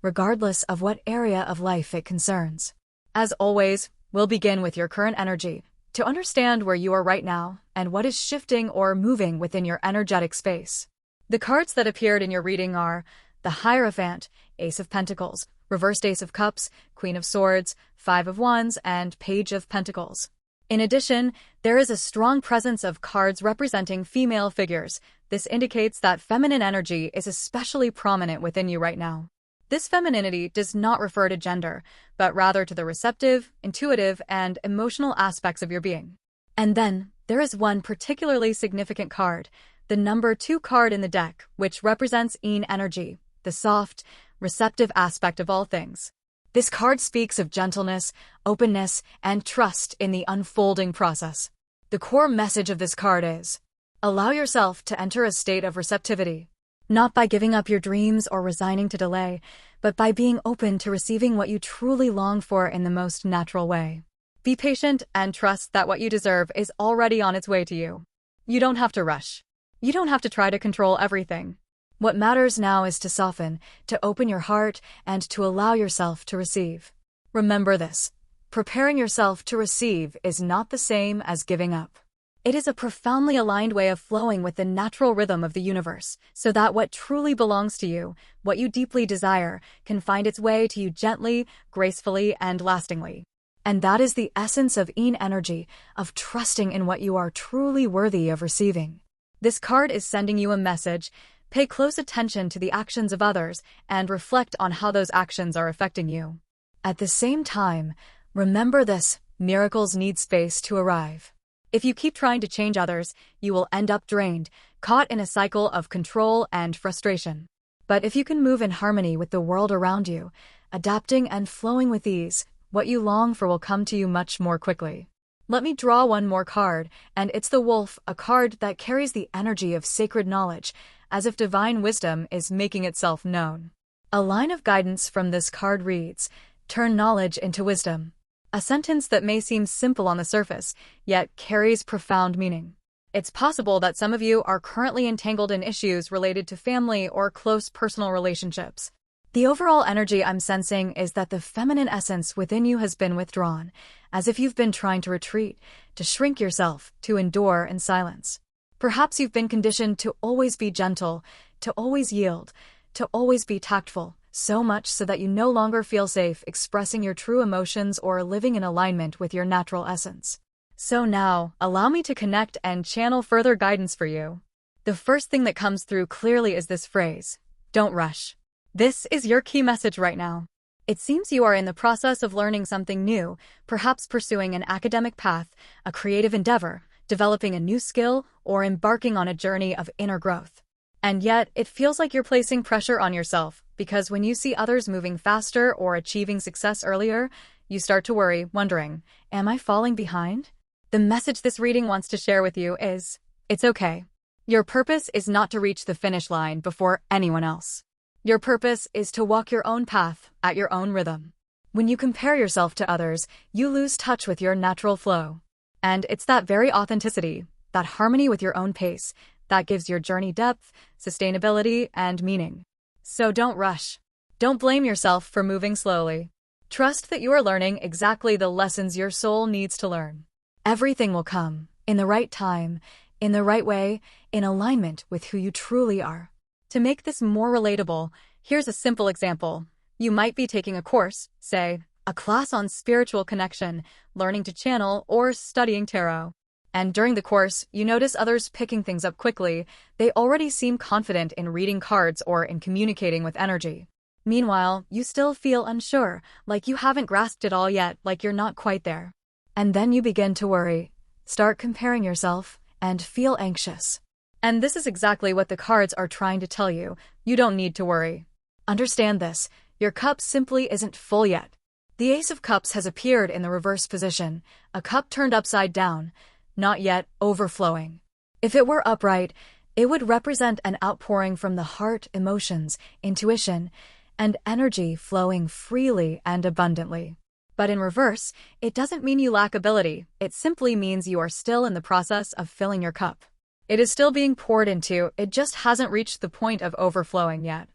Speaker 1: regardless of what area of life it concerns. As always, we'll begin with your current energy, to understand where you are right now and what is shifting or moving within your energetic space. The cards that appeared in your reading are the Hierophant, Ace of Pentacles, Reversed Ace of Cups, Queen of Swords, Five of Wands, and Page of Pentacles. In addition, there is a strong presence of cards representing female figures. This indicates that feminine energy is especially prominent within you right now. This femininity does not refer to gender, but rather to the receptive, intuitive, and emotional aspects of your being. And then, there is one particularly significant card, the number 2 card in the deck, which represents Yin energy, the soft, receptive aspect of all things. This card speaks of gentleness, openness, and trust in the unfolding process. The core message of this card is, allow yourself to enter a state of receptivity. Not by giving up your dreams or resigning to delay, but by being open to receiving what you truly long for in the most natural way. Be patient and trust that what you deserve is already on its way to you. You don't have to rush. You don't have to try to control everything. What matters now is to soften, to open your heart, and to allow yourself to receive. Remember this: preparing yourself to receive is not the same as giving up. It is a profoundly aligned way of flowing with the natural rhythm of the universe, so that what truly belongs to you, what you deeply desire, can find its way to you gently, gracefully, and lastingly. And that is the essence of Yin energy, of trusting in what you are truly worthy of receiving. This card is sending you a message. Pay close attention to the actions of others and reflect on how those actions are affecting you. At the same time, remember this: miracles need space to arrive. If you keep trying to change others, you will end up drained, caught in a cycle of control and frustration. But if you can move in harmony with the world around you, adapting and flowing with ease, what you long for will come to you much more quickly. Let me draw one more card, and it's the Wolf, a card that carries the energy of sacred knowledge, as if divine wisdom is making itself known. A line of guidance from this card reads, "Turn knowledge into wisdom." A sentence that may seem simple on the surface, yet carries profound meaning. It's possible that some of you are currently entangled in issues related to family or close personal relationships. The overall energy I'm sensing is that the feminine essence within you has been withdrawn, as if you've been trying to retreat, to shrink yourself, to endure in silence. Perhaps you've been conditioned to always be gentle, to always yield, to always be tactful, so much so that you no longer feel safe expressing your true emotions or living in alignment with your natural essence. So now, allow me to connect and channel further guidance for you. The first thing that comes through clearly is this phrase: don't rush. This is your key message right now. It seems you are in the process of learning something new, perhaps pursuing an academic path, a creative endeavor, developing a new skill, or embarking on a journey of inner growth. And yet, it feels like you're placing pressure on yourself, because when you see others moving faster or achieving success earlier, you start to worry, wondering, am I falling behind? The message this reading wants to share with you is, it's okay. Your purpose is not to reach the finish line before anyone else. Your purpose is to walk your own path, at your own rhythm. When you compare yourself to others, you lose touch with your natural flow. And it's that very authenticity, that harmony with your own pace, that gives your journey depth, sustainability, and meaning. So don't rush. Don't blame yourself for moving slowly. Trust that you are learning exactly the lessons your soul needs to learn. Everything will come, in the right time, in the right way, in alignment with who you truly are. To make this more relatable, here's a simple example. You might be taking a course, say, a class on spiritual connection, learning to channel, or studying tarot. And during the course, you notice others picking things up quickly. They already seem confident in reading cards or in communicating with energy. Meanwhile, you still feel unsure, like you haven't grasped it all yet, like you're not quite there. And then you begin to worry, start comparing yourself, and feel anxious. And this is exactly what the cards are trying to tell you. You don't need to worry. Understand this: your cup simply isn't full yet. The Ace of Cups has appeared in the reverse position, a cup turned upside down, not yet overflowing. If it were upright, it would represent an outpouring from the heart, emotions, intuition, and energy flowing freely and abundantly. But in reverse, it doesn't mean you lack ability. It simply means you are still in the process of filling your cup. It is still being poured into, it just hasn't reached the point of overflowing yet.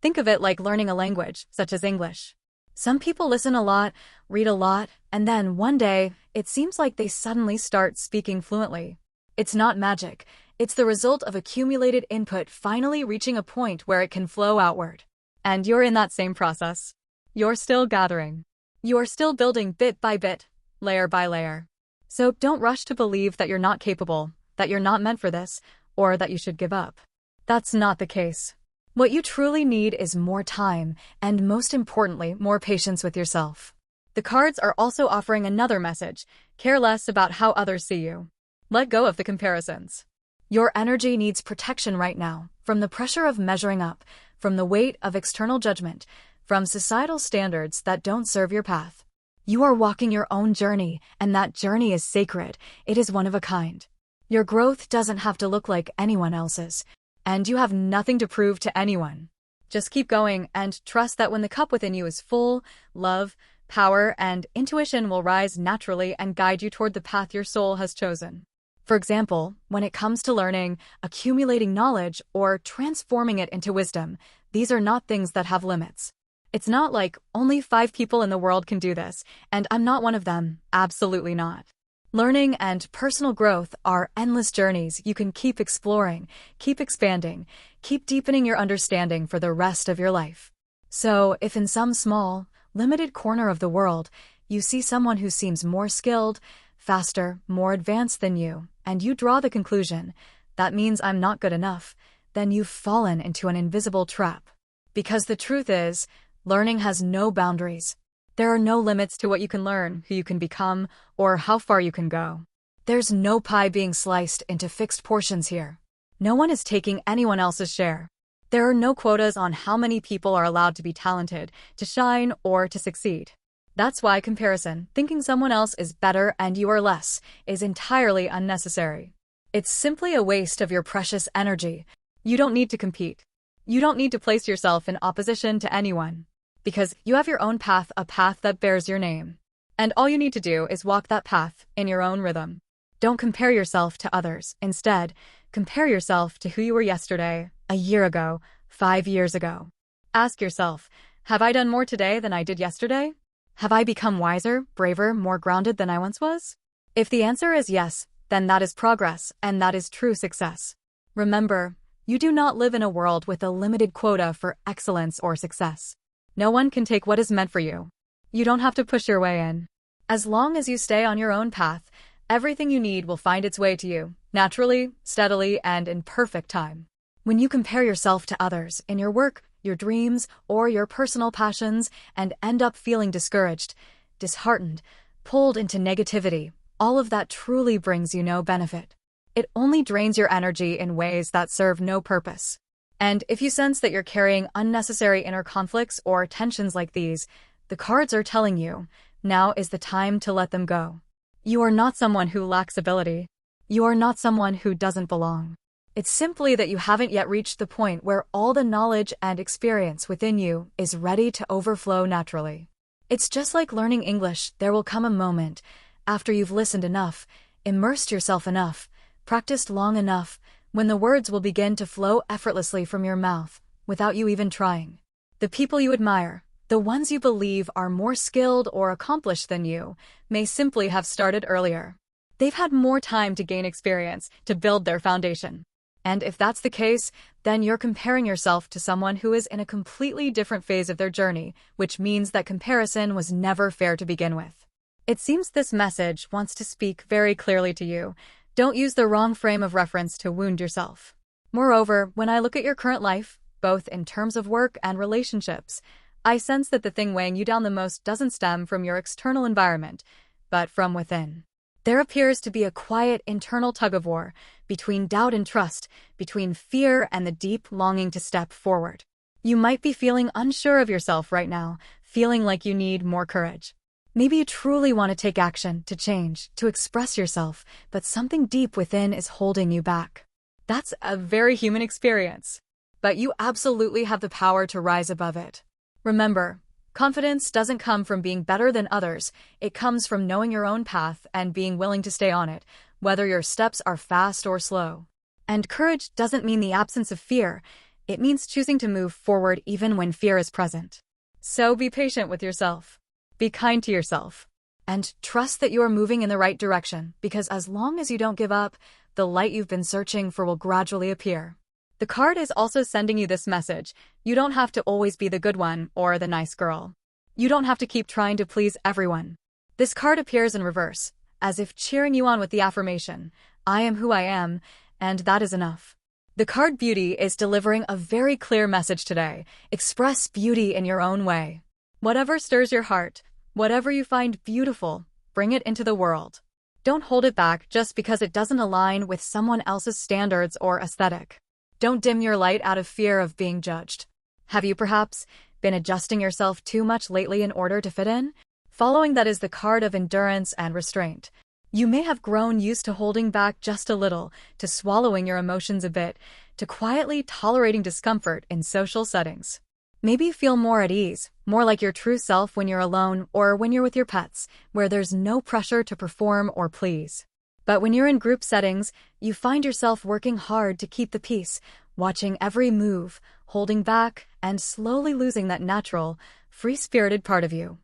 Speaker 1: Think of it like learning a language, such as English. Some people listen a lot, read a lot, and then one day, it seems like they suddenly start speaking fluently. It's not magic. It's the result of accumulated input finally reaching a point where it can flow outward. And you're in that same process. You're still gathering. You're still building bit by bit, layer by layer. So don't rush to believe that you're not capable, that you're not meant for this, or that you should give up. That's not the case. What you truly need is more time, and most importantly, more patience with yourself. The cards are also offering another message: care less about how others see you. Let go of the comparisons. Your energy needs protection right now, from the pressure of measuring up, from the weight of external judgment, from societal standards that don't serve your path. You are walking your own journey, and that journey is sacred. It is one of a kind. Your growth doesn't have to look like anyone else's. and you have nothing to prove to anyone. Just keep going and trust that when the cup within you is full, love, power, and intuition will rise naturally and guide you toward the path your soul has chosen. For example, when it comes to learning, accumulating knowledge, or transforming it into wisdom, these are not things that have limits. It's not like only 5 people in the world can do this, and I'm not one of them. Absolutely not. Learning and personal growth are endless journeys you can keep exploring, keep expanding, keep deepening your understanding for the rest of your life. So, if in some small, limited corner of the world, you see someone who seems more skilled, faster, more advanced than you, and you draw the conclusion, that means I'm not good enough, then you've fallen into an invisible trap. Because the truth is, learning has no boundaries. There are no limits to what you can learn, who you can become, or how far you can go. There's no pie being sliced into fixed portions here. No one is taking anyone else's share. There are no quotas on how many people are allowed to be talented, to shine, or to succeed. That's why comparison, thinking someone else is better and you are less, is entirely unnecessary. It's simply a waste of your precious energy. You don't need to compete. You don't need to place yourself in opposition to anyone. Because you have your own path, a path that bears your name. And all you need to do is walk that path in your own rhythm. Don't compare yourself to others. Instead, compare yourself to who you were yesterday, a year ago, 5 years ago. Ask yourself, have I done more today than I did yesterday? Have I become wiser, braver, more grounded than I once was? If the answer is yes, then that is progress, and that is true success. Remember, you do not live in a world with a limited quota for excellence or success. No one can take what is meant for you. You don't have to push your way in. As long as you stay on your own path, everything you need will find its way to you, naturally, steadily, and in perfect time. When you compare yourself to others in your work, your dreams, or your personal passions, and end up feeling discouraged, disheartened, pulled into negativity, all of that truly brings you no benefit. It only drains your energy in ways that serve no purpose. And if you sense that you're carrying unnecessary inner conflicts or tensions like these, the cards are telling you, now is the time to let them go. You are not someone who lacks ability. You are not someone who doesn't belong. It's simply that you haven't yet reached the point where all the knowledge and experience within you is ready to overflow naturally. It's just like learning English. There will come a moment, after you've listened enough, immersed yourself enough, practiced long enough, when the words will begin to flow effortlessly from your mouth, without you even trying. The people you admire, the ones you believe are more skilled or accomplished than you, may simply have started earlier. They've had more time to gain experience, to build their foundation. And if that's the case, then you're comparing yourself to someone who is in a completely different phase of their journey, which means that comparison was never fair to begin with. It seems this message wants to speak very clearly to you. Don't use the wrong frame of reference to wound yourself. Moreover, when I look at your current life, both in terms of work and relationships, I sense that the thing weighing you down the most doesn't stem from your external environment, but from within. There appears to be a quiet internal tug-of-war between doubt and trust, between fear and the deep longing to step forward. You might be feeling unsure of yourself right now, feeling like you need more courage. Maybe you truly want to take action, to change, to express yourself, but something deep within is holding you back. That's a very human experience. But you absolutely have the power to rise above it. Remember, confidence doesn't come from being better than others. It comes from knowing your own path and being willing to stay on it, whether your steps are fast or slow. And courage doesn't mean the absence of fear. It means choosing to move forward even when fear is present. So be patient with yourself. Be kind to yourself. And trust that you are moving in the right direction, because as long as you don't give up, the light you've been searching for will gradually appear. The card is also sending you this message. You don't have to always be the good one or the nice girl. You don't have to keep trying to please everyone. This card appears in reverse, as if cheering you on with the affirmation, I am who I am, and that is enough. The card Beauty is delivering a very clear message today. Express beauty in your own way. Whatever stirs your heart, whatever you find beautiful, bring it into the world. Don't hold it back just because it doesn't align with someone else's standards or aesthetic. Don't dim your light out of fear of being judged. Have you perhaps been adjusting yourself too much lately in order to fit in? Following that is the card of endurance and restraint. You may have grown used to holding back just a little, to swallowing your emotions a bit, to quietly tolerating discomfort in social settings. Maybe you feel more at ease, more like your true self when you're alone or when you're with your pets, where there's no pressure to perform or please. But when you're in group settings, you find yourself working hard to keep the peace, watching every move, holding back, and slowly losing that natural, free-spirited part of you.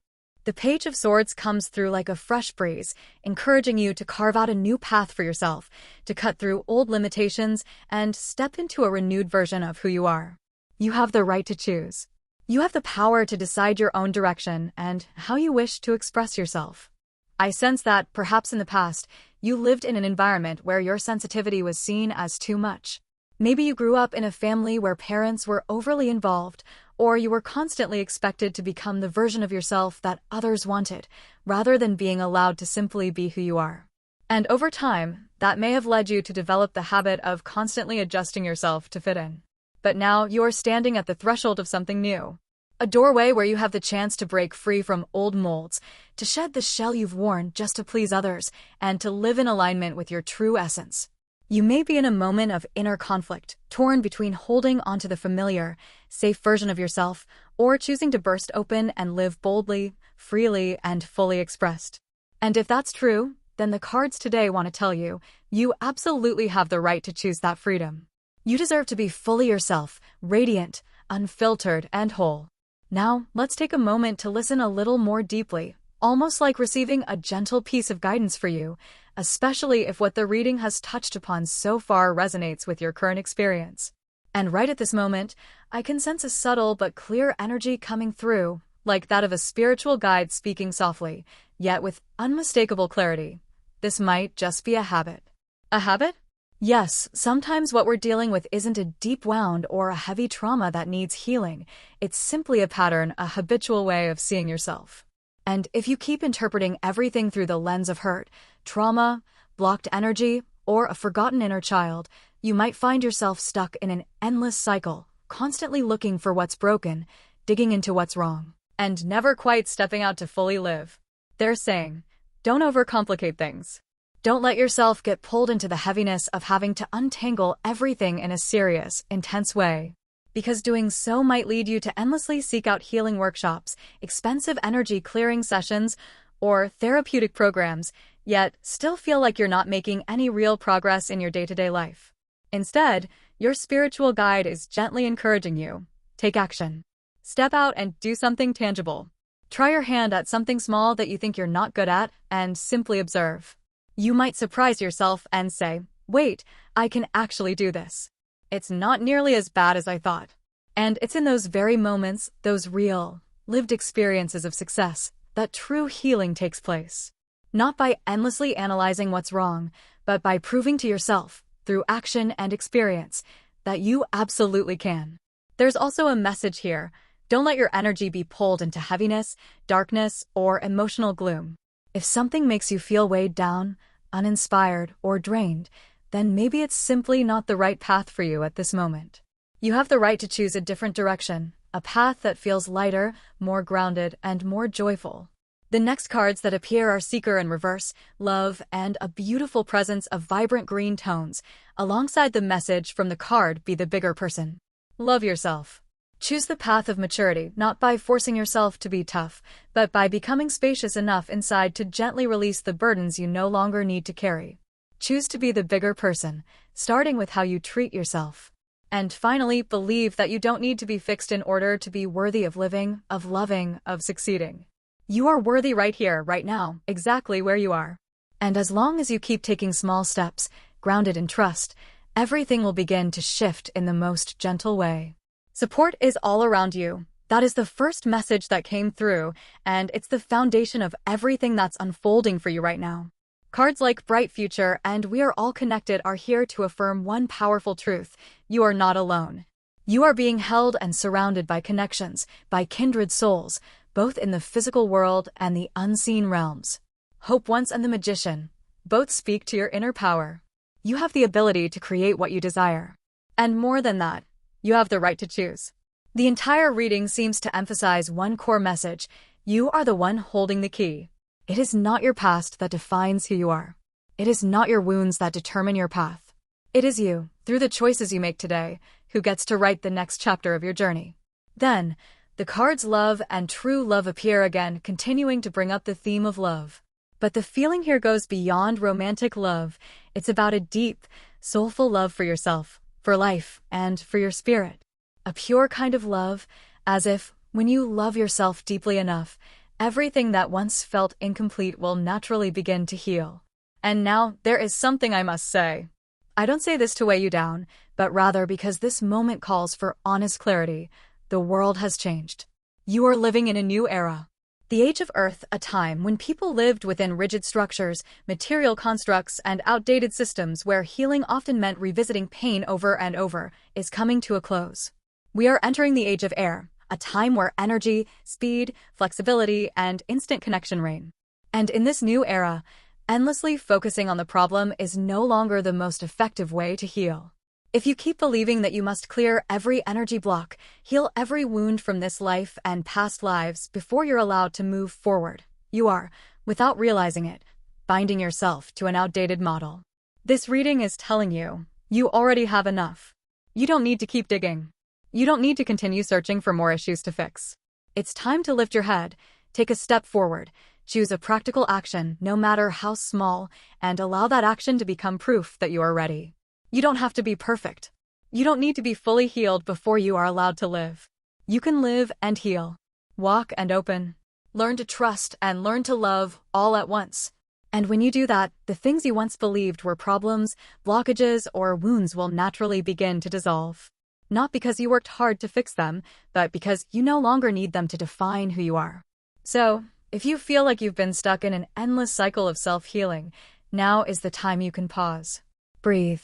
Speaker 1: The Page of Swords comes through like a fresh breeze, encouraging you to carve out a new path for yourself, to cut through old limitations and step into a renewed version of who you are. You have the right to choose. You have the power to decide your own direction and how you wish to express yourself. I sense that, perhaps in the past, you lived in an environment where your sensitivity was seen as too much. Maybe you grew up in a family where parents were overly involved, or you were constantly expected to become the version of yourself that others wanted, rather than being allowed to simply be who you are. And over time, that may have led you to develop the habit of constantly adjusting yourself to fit in. But now you're standing at the threshold of something new. A doorway where you have the chance to break free from old molds, to shed the shell you've worn just to please others, and to live in alignment with your true essence. You may be in a moment of inner conflict, torn between holding onto the familiar, safe version of yourself, or choosing to burst open and live boldly, freely, and fully expressed. And if that's true, then the cards today want to tell you, you absolutely have the right to choose that freedom. You deserve to be fully yourself, radiant, unfiltered, and whole. Now, let's take a moment to listen a little more deeply, almost like receiving a gentle piece of guidance for you, especially if what the reading has touched upon so far resonates with your current experience. And right at this moment, I can sense a subtle but clear energy coming through, like that of a spiritual guide speaking softly, yet with unmistakable clarity. This might just be a habit. A habit? Yes, sometimes what we're dealing with isn't a deep wound or a heavy trauma that needs healing. It's simply a pattern, a habitual way of seeing yourself. And if you keep interpreting everything through the lens of hurt, trauma, blocked energy, or a forgotten inner child, you might find yourself stuck in an endless cycle, constantly looking for what's broken, digging into what's wrong, and never quite stepping out to fully live. They're saying, don't overcomplicate things. Don't let yourself get pulled into the heaviness of having to untangle everything in a serious, intense way. Because doing so might lead you to endlessly seek out healing workshops, expensive energy clearing sessions, or therapeutic programs, yet still feel like you're not making any real progress in your day-to-day life. Instead, your spiritual guide is gently encouraging you. Take action. Step out and do something tangible. Try your hand at something small that you think you're not good at, and simply observe. You might surprise yourself and say, wait, I can actually do this. It's not nearly as bad as I thought. And it's in those very moments, those real, lived experiences of success, that true healing takes place. Not by endlessly analyzing what's wrong, but by proving to yourself, through action and experience, that you absolutely can. There's also a message here. Don't let your energy be pulled into heaviness, darkness, or emotional gloom. If something makes you feel weighed down, uninspired, or drained, then maybe it's simply not the right path for you at this moment. You have the right to choose a different direction, a path that feels lighter, more grounded, and more joyful. The next cards that appear are Seeker in reverse, Love, and a beautiful presence of vibrant green tones, alongside the message from the card, Be the bigger person. Love yourself. Choose the path of maturity, not by forcing yourself to be tough, but by becoming spacious enough inside to gently release the burdens you no longer need to carry. Choose to be the bigger person, starting with how you treat yourself. And finally, believe that you don't need to be fixed in order to be worthy of living, of loving, of succeeding. You are worthy right here, right now, exactly where you are. And as long as you keep taking small steps, grounded in trust, everything will begin to shift in the most gentle way. Support is all around you. That is the first message that came through, and it's the foundation of everything that's unfolding for you right now. Cards like Bright Future and We Are All Connected are here to affirm one powerful truth: you are not alone. You are being held and surrounded by connections, by kindred souls, both in the physical world and the unseen realms. Hope Once and the Magician both speak to your inner power. You have the ability to create what you desire. And more than that, you have the right to choose. The entire reading seems to emphasize one core message: you are the one holding the key. It is not your past that defines who you are. It is not your wounds that determine your path. It is you, through the choices you make today, who gets to write the next chapter of your journey. Then, the cards love and true love appear again, continuing to bring up the theme of love. But the feeling here goes beyond romantic love. It's about a deep, soulful love for yourself, for life, and for your spirit. A pure kind of love, as if, when you love yourself deeply enough, everything that once felt incomplete will naturally begin to heal. And now, there is something I must say. I don't say this to weigh you down, but rather because this moment calls for honest clarity. The world has changed. You are living in a new era. The age of Earth, a time when people lived within rigid structures, material constructs, and outdated systems where healing often meant revisiting pain over and over, is coming to a close. We are entering the age of air, a time where energy, speed, flexibility, and instant connection reign. And in this new era, endlessly focusing on the problem is no longer the most effective way to heal. If you keep believing that you must clear every energy block, heal every wound from this life and past lives before you're allowed to move forward, you are, without realizing it, binding yourself to an outdated model. This reading is telling you, you already have enough. You don't need to keep digging. You don't need to continue searching for more issues to fix. It's time to lift your head, take a step forward, choose a practical action, no matter how small, and allow that action to become proof that you are ready. You don't have to be perfect. You don't need to be fully healed before you are allowed to live. You can live and heal, walk and open, learn to trust and learn to love all at once. And when you do that, the things you once believed were problems, blockages, or wounds will naturally begin to dissolve. Not because you worked hard to fix them, but because you no longer need them to define who you are. So, if you feel like you've been stuck in an endless cycle of self-healing, now is the time you can pause, breathe,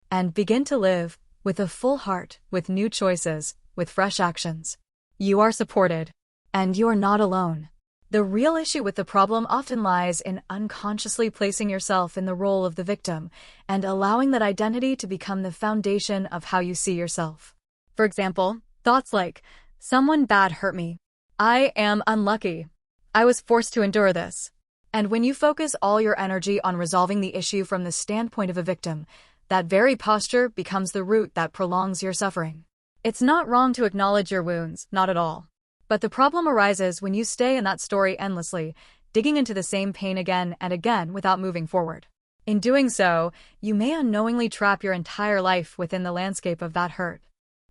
Speaker 1: and begin to live with a full heart, with new choices, with fresh actions. You are supported, and you are not alone. The real issue with the problem often lies in unconsciously placing yourself in the role of the victim and allowing that identity to become the foundation of how you see yourself. For example, thoughts like, someone bad hurt me. I am unlucky. I was forced to endure this. And when you focus all your energy on resolving the issue from the standpoint of a victim, that very posture becomes the root that prolongs your suffering. It's not wrong to acknowledge your wounds, not at all. But the problem arises when you stay in that story endlessly, digging into the same pain again and again without moving forward. In doing so, you may unknowingly trap your entire life within the landscape of that hurt.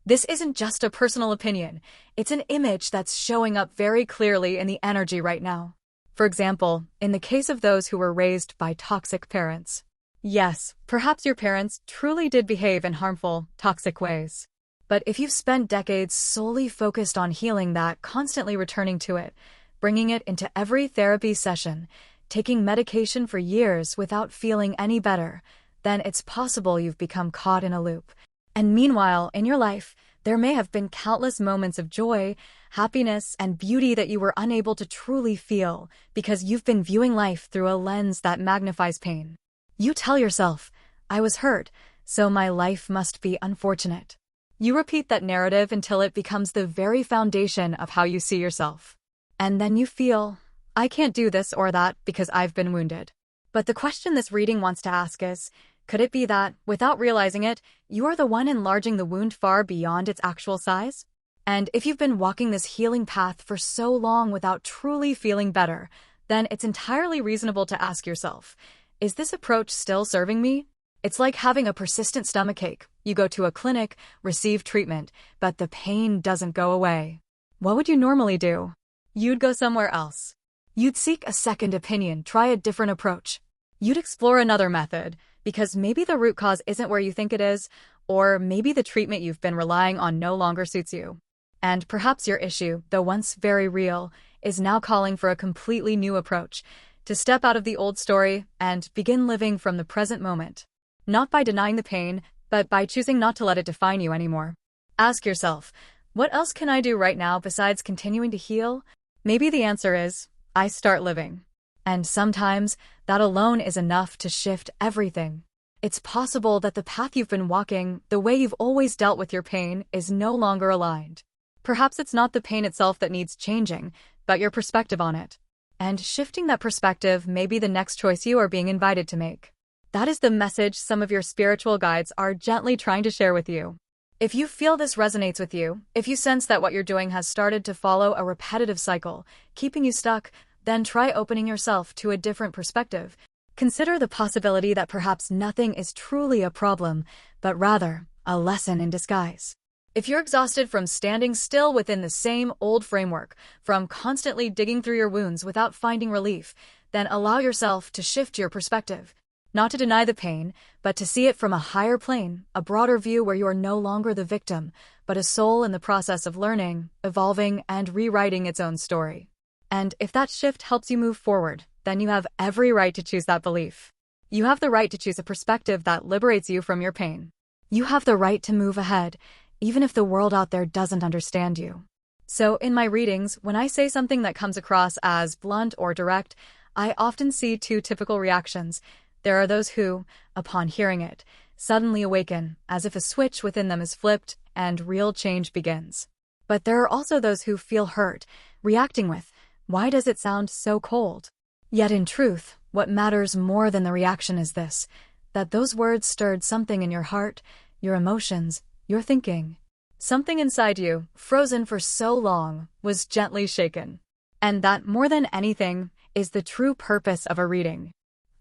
Speaker 1: This isn't just a personal opinion, it's an image that's showing up very clearly in the energy right now. For example, in the case of those who were raised by toxic parents. Yes, perhaps your parents truly did behave in harmful, toxic ways. But if you've spent decades solely focused on healing that, constantly returning to it, bringing it into every therapy session, taking medication for years without feeling any better, then it's possible you've become caught in a loop. And meanwhile, in your life, there may have been countless moments of joy, happiness, and beauty that you were unable to truly feel because you've been viewing life through a lens that magnifies pain. You tell yourself, I was hurt, so my life must be unfortunate. You repeat that narrative until it becomes the very foundation of how you see yourself. And then you feel, I can't do this or that because I've been wounded. But the question this reading wants to ask is, could it be that, without realizing it, you are the one enlarging the wound far beyond its actual size? And if you've been walking this healing path for so long without truly feeling better, then it's entirely reasonable to ask yourself, is this approach still serving me? It's like having a persistent stomachache. You go to a clinic, receive treatment, but the pain doesn't go away. What would you normally do? You'd go somewhere else. You'd seek a second opinion, try a different approach. You'd explore another method, because maybe the root cause isn't where you think it is, or maybe the treatment you've been relying on no longer suits you. And perhaps your issue, though once very real, is now calling for a completely new approach, to step out of the old story and begin living from the present moment. Not by denying the pain, but by choosing not to let it define you anymore. Ask yourself, what else can I do right now besides continuing to heal? Maybe the answer is, I start living. And sometimes, that alone is enough to shift everything. It's possible that the path you've been walking, the way you've always dealt with your pain, is no longer aligned. Perhaps it's not the pain itself that needs changing, but your perspective on it. And shifting that perspective may be the next choice you are being invited to make. That is the message some of your spiritual guides are gently trying to share with you. If you feel this resonates with you, if you sense that what you're doing has started to follow a repetitive cycle, keeping you stuck, then try opening yourself to a different perspective. Consider the possibility that perhaps nothing is truly a problem, but rather a lesson in disguise. If you're exhausted from standing still within the same old framework, from constantly digging through your wounds without finding relief, then allow yourself to shift your perspective. Not to deny the pain, but to see it from a higher plane, a broader view where you are no longer the victim, but a soul in the process of learning, evolving, and rewriting its own story. And if that shift helps you move forward, then you have every right to choose that belief. You have the right to choose a perspective that liberates you from your pain. You have the right to move ahead, even if the world out there doesn't understand you. So in my readings, when I say something that comes across as blunt or direct, I often see two typical reactions. There are those who, upon hearing it, suddenly awaken, as if a switch within them is flipped and real change begins. But there are also those who feel hurt, reacting with, "Why does it sound so cold?" Yet in truth, what matters more than the reaction is this, that those words stirred something in your heart, your emotions, your thinking. Something inside you, frozen for so long, was gently shaken. And that, more than anything, is the true purpose of a reading.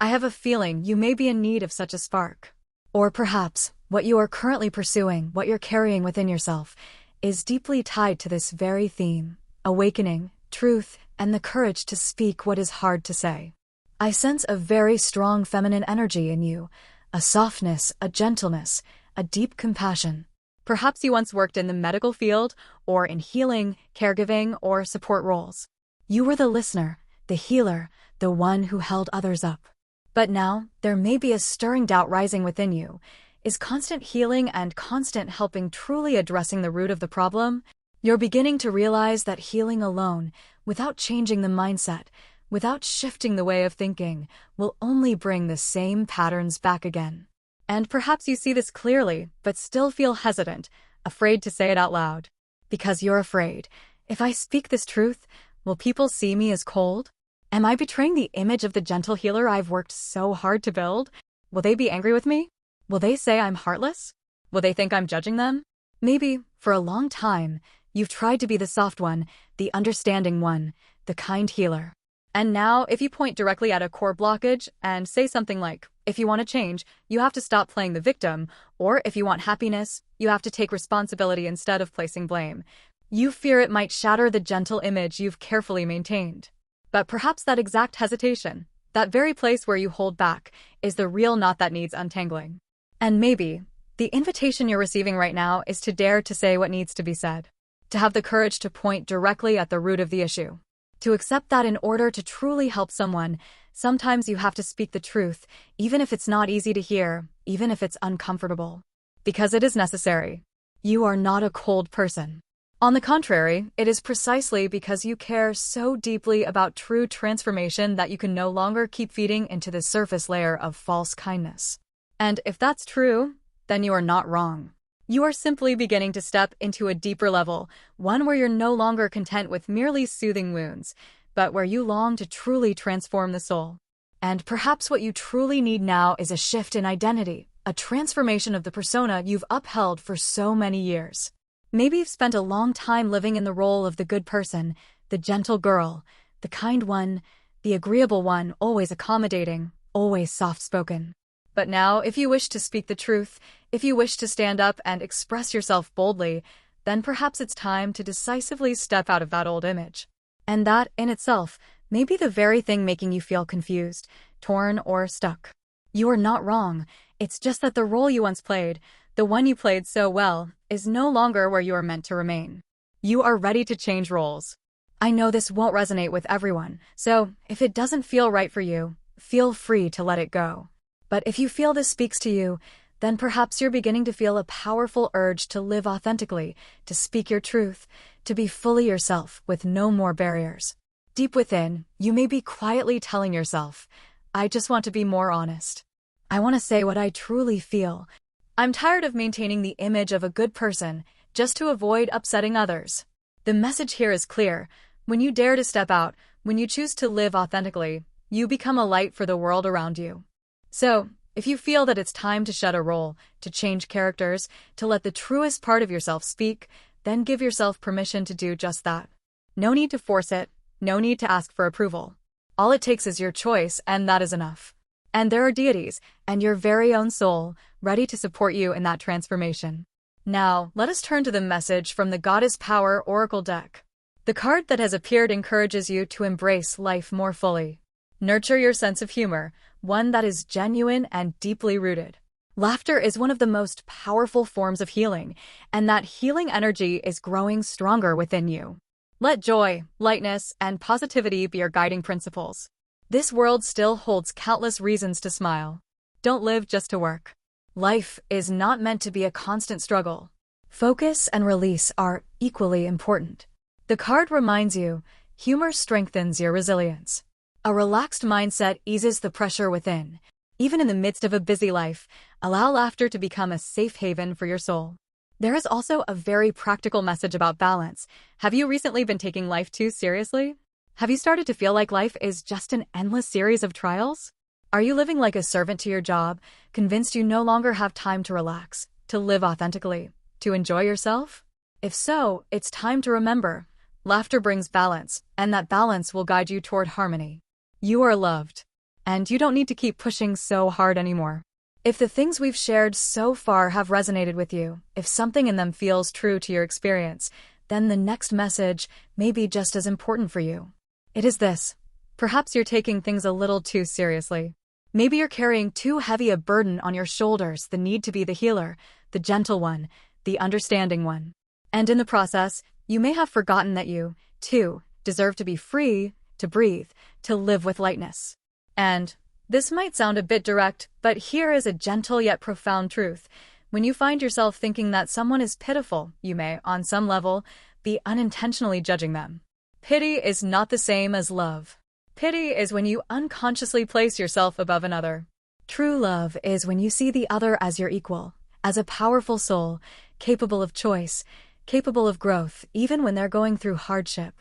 Speaker 1: I have a feeling you may be in need of such a spark. Or perhaps, what you are currently pursuing, what you're carrying within yourself, is deeply tied to this very theme: awakening, truth, and the courage to speak what is hard to say. I sense a very strong feminine energy in you, a softness, a gentleness, a deep compassion. Perhaps you once worked in the medical field, or in healing, caregiving, or support roles. You were the listener, the healer, the one who held others up. But now, there may be a stirring doubt rising within you. Is constant healing and constant helping truly addressing the root of the problem? You're beginning to realize that healing alone, without changing the mindset, without shifting the way of thinking, will only bring the same patterns back again. And perhaps you see this clearly, but still feel hesitant, afraid to say it out loud. Because you're afraid. If I speak this truth, will people see me as cold? Am I betraying the image of the gentle healer I've worked so hard to build? Will they be angry with me? Will they say I'm heartless? Will they think I'm judging them? Maybe, for a long time, you've tried to be the soft one, the understanding one, the kind healer. And now, if you point directly at a core blockage and say something like, if you want to change, you have to stop playing the victim, or if you want happiness, you have to take responsibility instead of placing blame, you fear it might shatter the gentle image you've carefully maintained. But perhaps that exact hesitation, that very place where you hold back, is the real knot that needs untangling. And maybe, the invitation you're receiving right now is to dare to say what needs to be said. To have the courage to point directly at the root of the issue. To accept that in order to truly help someone, sometimes you have to speak the truth, even if it's not easy to hear, even if it's uncomfortable. Because it is necessary. You are not a cold person. On the contrary, it is precisely because you care so deeply about true transformation that you can no longer keep feeding into the surface layer of false kindness. And if that's true, then you are not wrong. You are simply beginning to step into a deeper level, one where you're no longer content with merely soothing wounds, but where you long to truly transform the soul. And perhaps what you truly need now is a shift in identity, a transformation of the persona you've upheld for so many years. Maybe you've spent a long time living in the role of the good person, the gentle girl, the kind one, the agreeable one, always accommodating, always soft-spoken. But now, if you wish to speak the truth, if you wish to stand up and express yourself boldly, then perhaps it's time to decisively step out of that old image. And that, in itself, may be the very thing making you feel confused, torn, or stuck. You are not wrong. It's just that the role you once played, the one you played so well, is no longer where you are meant to remain. You are ready to change roles. I know this won't resonate with everyone, so if it doesn't feel right for you, feel free to let it go. But if you feel this speaks to you, then perhaps you're beginning to feel a powerful urge to live authentically, to speak your truth, to be fully yourself with no more barriers. Deep within, you may be quietly telling yourself, I just want to be more honest. I want to say what I truly feel. I'm tired of maintaining the image of a good person just to avoid upsetting others. The message here is clear. When you dare to step out, when you choose to live authentically, you become a light for the world around you. So, If you feel that it's time to shed a role, to change characters, to let the truest part of yourself speak, then give yourself permission to do just that. No need to force it, no need to ask for approval. All it takes is your choice, and that is enough. And there are deities, and your very own soul, ready to support you in that transformation. Now, let us turn to the message from the Goddess Power Oracle deck. The card that has appeared encourages you to embrace life more fully. Nurture your sense of humor, one that is genuine and deeply rooted. Laughter is one of the most powerful forms of healing, and that healing energy is growing stronger within you. Let joy, lightness, and positivity be your guiding principles. This world still holds countless reasons to smile. Don't live just to work. Life is not meant to be a constant struggle. Focus and release are equally important. The card reminds you, humor strengthens your resilience. A relaxed mindset eases the pressure within. Even in the midst of a busy life, allow laughter to become a safe haven for your soul. There is also a very practical message about balance. Have you recently been taking life too seriously? Have you started to feel like life is just an endless series of trials? Are you living like a servant to your job, convinced you no longer have time to relax, to live authentically, to enjoy yourself? If so, it's time to remember, laughter brings balance, and that balance will guide you toward harmony. You are loved, and you don't need to keep pushing so hard anymore. If the things we've shared so far have resonated with you, if something in them feels true to your experience, then the next message may be just as important for you. It is this. Perhaps you're taking things a little too seriously. Maybe you're carrying too heavy a burden on your shoulders, the need to be the healer, the gentle one, the understanding one. And in the process, you may have forgotten that you, too, deserve to be free, to breathe, to live with lightness. And this might sound a bit direct, but here is a gentle yet profound truth. When you find yourself thinking that someone is pitiful, you may, on some level, be unintentionally judging them. Pity is not the same as love. Pity is when you unconsciously place yourself above another. True love is when you see the other as your equal, as a powerful soul, capable of choice, capable of growth, even when they're going through hardship.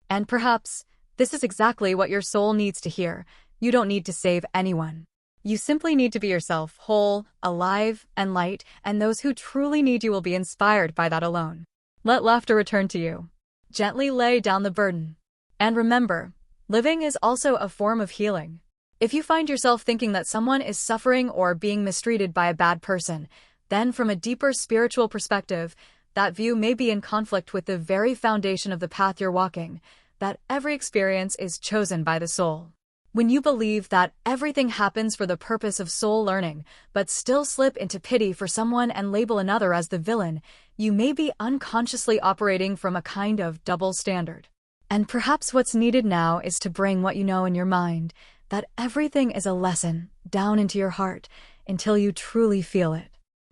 Speaker 1: And perhaps, this is exactly what your soul needs to hear. You don't need to save anyone. You simply need to be yourself, whole, alive, and light, and those who truly need you will be inspired by that alone. Let laughter return to you. Gently lay down the burden. And remember, living is also a form of healing. If you find yourself thinking that someone is suffering or being mistreated by a bad person, then from a deeper spiritual perspective, that view may be in conflict with the very foundation of the path you're walking, that every experience is chosen by the soul. When you believe that everything happens for the purpose of soul learning, but still slip into pity for someone and label another as the villain, you may be unconsciously operating from a kind of double standard. And perhaps what's needed now is to bring what you know in your mind, that everything is a lesson, down into your heart, until you truly feel it.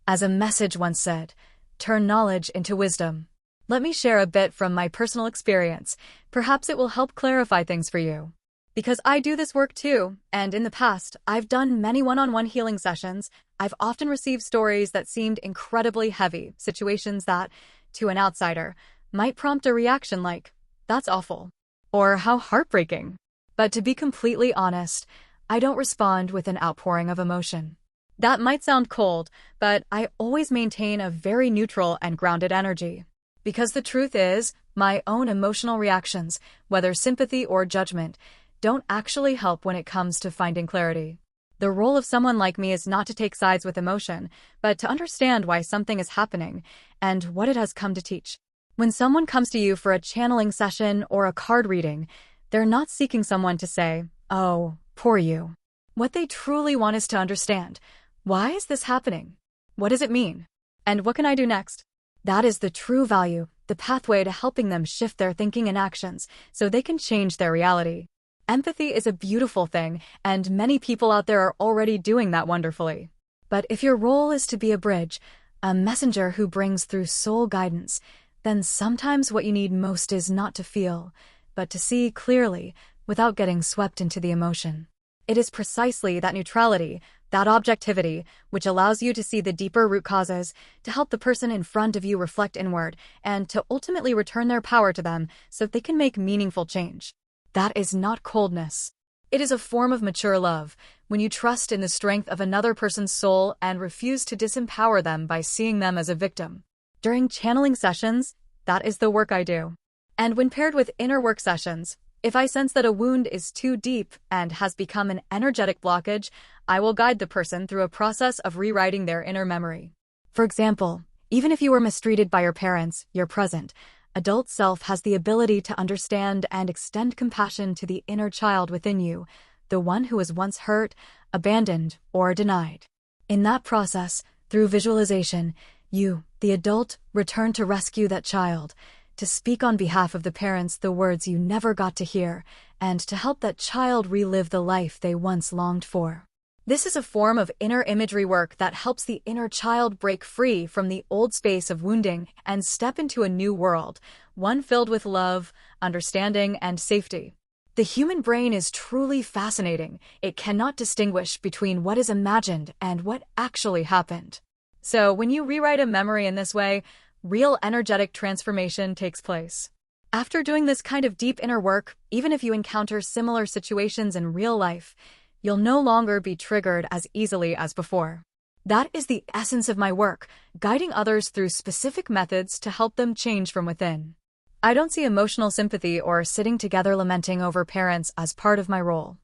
Speaker 1: As a message once said, turn knowledge into wisdom. Let me share a bit from my personal experience. Perhaps it will help clarify things for you. Because I do this work too, and in the past, I've done many one-on-one healing sessions. I've often received stories that seemed incredibly heavy, situations that, to an outsider, might prompt a reaction like, "That's awful," or "How heartbreaking." But to be completely honest, I don't respond with an outpouring of emotion. That might sound cold, but I always maintain a very neutral and grounded energy. Because the truth is, my own emotional reactions, whether sympathy or judgment, don't actually help when it comes to finding clarity. The role of someone like me is not to take sides with emotion, but to understand why something is happening and what it has come to teach. When someone comes to you for a channeling session or a card reading, they're not seeking someone to say, "Oh, poor you." What they truly want is to understand, why is this happening? What does it mean? And what can I do next? That is the true value, the pathway to helping them shift their thinking and actions so they can change their reality. Empathy is a beautiful thing, and many people out there are already doing that wonderfully. But if your role is to be a bridge, a messenger who brings through soul guidance, then sometimes what you need most is not to feel, but to see clearly without getting swept into the emotion. It is precisely that neutrality, that objectivity, which allows you to see the deeper root causes, to help the person in front of you reflect inward, and to ultimately return their power to them so they can make meaningful change. That is not coldness. It is a form of mature love, when you trust in the strength of another person's soul and refuse to disempower them by seeing them as a victim. During channeling sessions, that is the work I do. And when paired with inner work sessions, if I sense that a wound is too deep and has become an energetic blockage, I will guide the person through a process of rewriting their inner memory. For example, even if you were mistreated by your parents, your present adult self has the ability to understand and extend compassion to the inner child within you, the one who was once hurt, abandoned, or denied. In that process, through visualization, you, the adult, return to rescue that child, to speak on behalf of the parents the words you never got to hear, and to help that child relive the life they once longed for. This is a form of inner imagery work that helps the inner child break free from the old space of wounding and step into a new world, one filled with love, understanding, and safety. The human brain is truly fascinating. It cannot distinguish between what is imagined and what actually happened. So when you rewrite a memory in this way, real energetic transformation takes place. After doing this kind of deep inner work, even if you encounter similar situations in real life, you'll no longer be triggered as easily as before. That is the essence of my work, guiding others through specific methods to help them change from within. I don't see emotional sympathy or sitting together lamenting over parents as part of my role.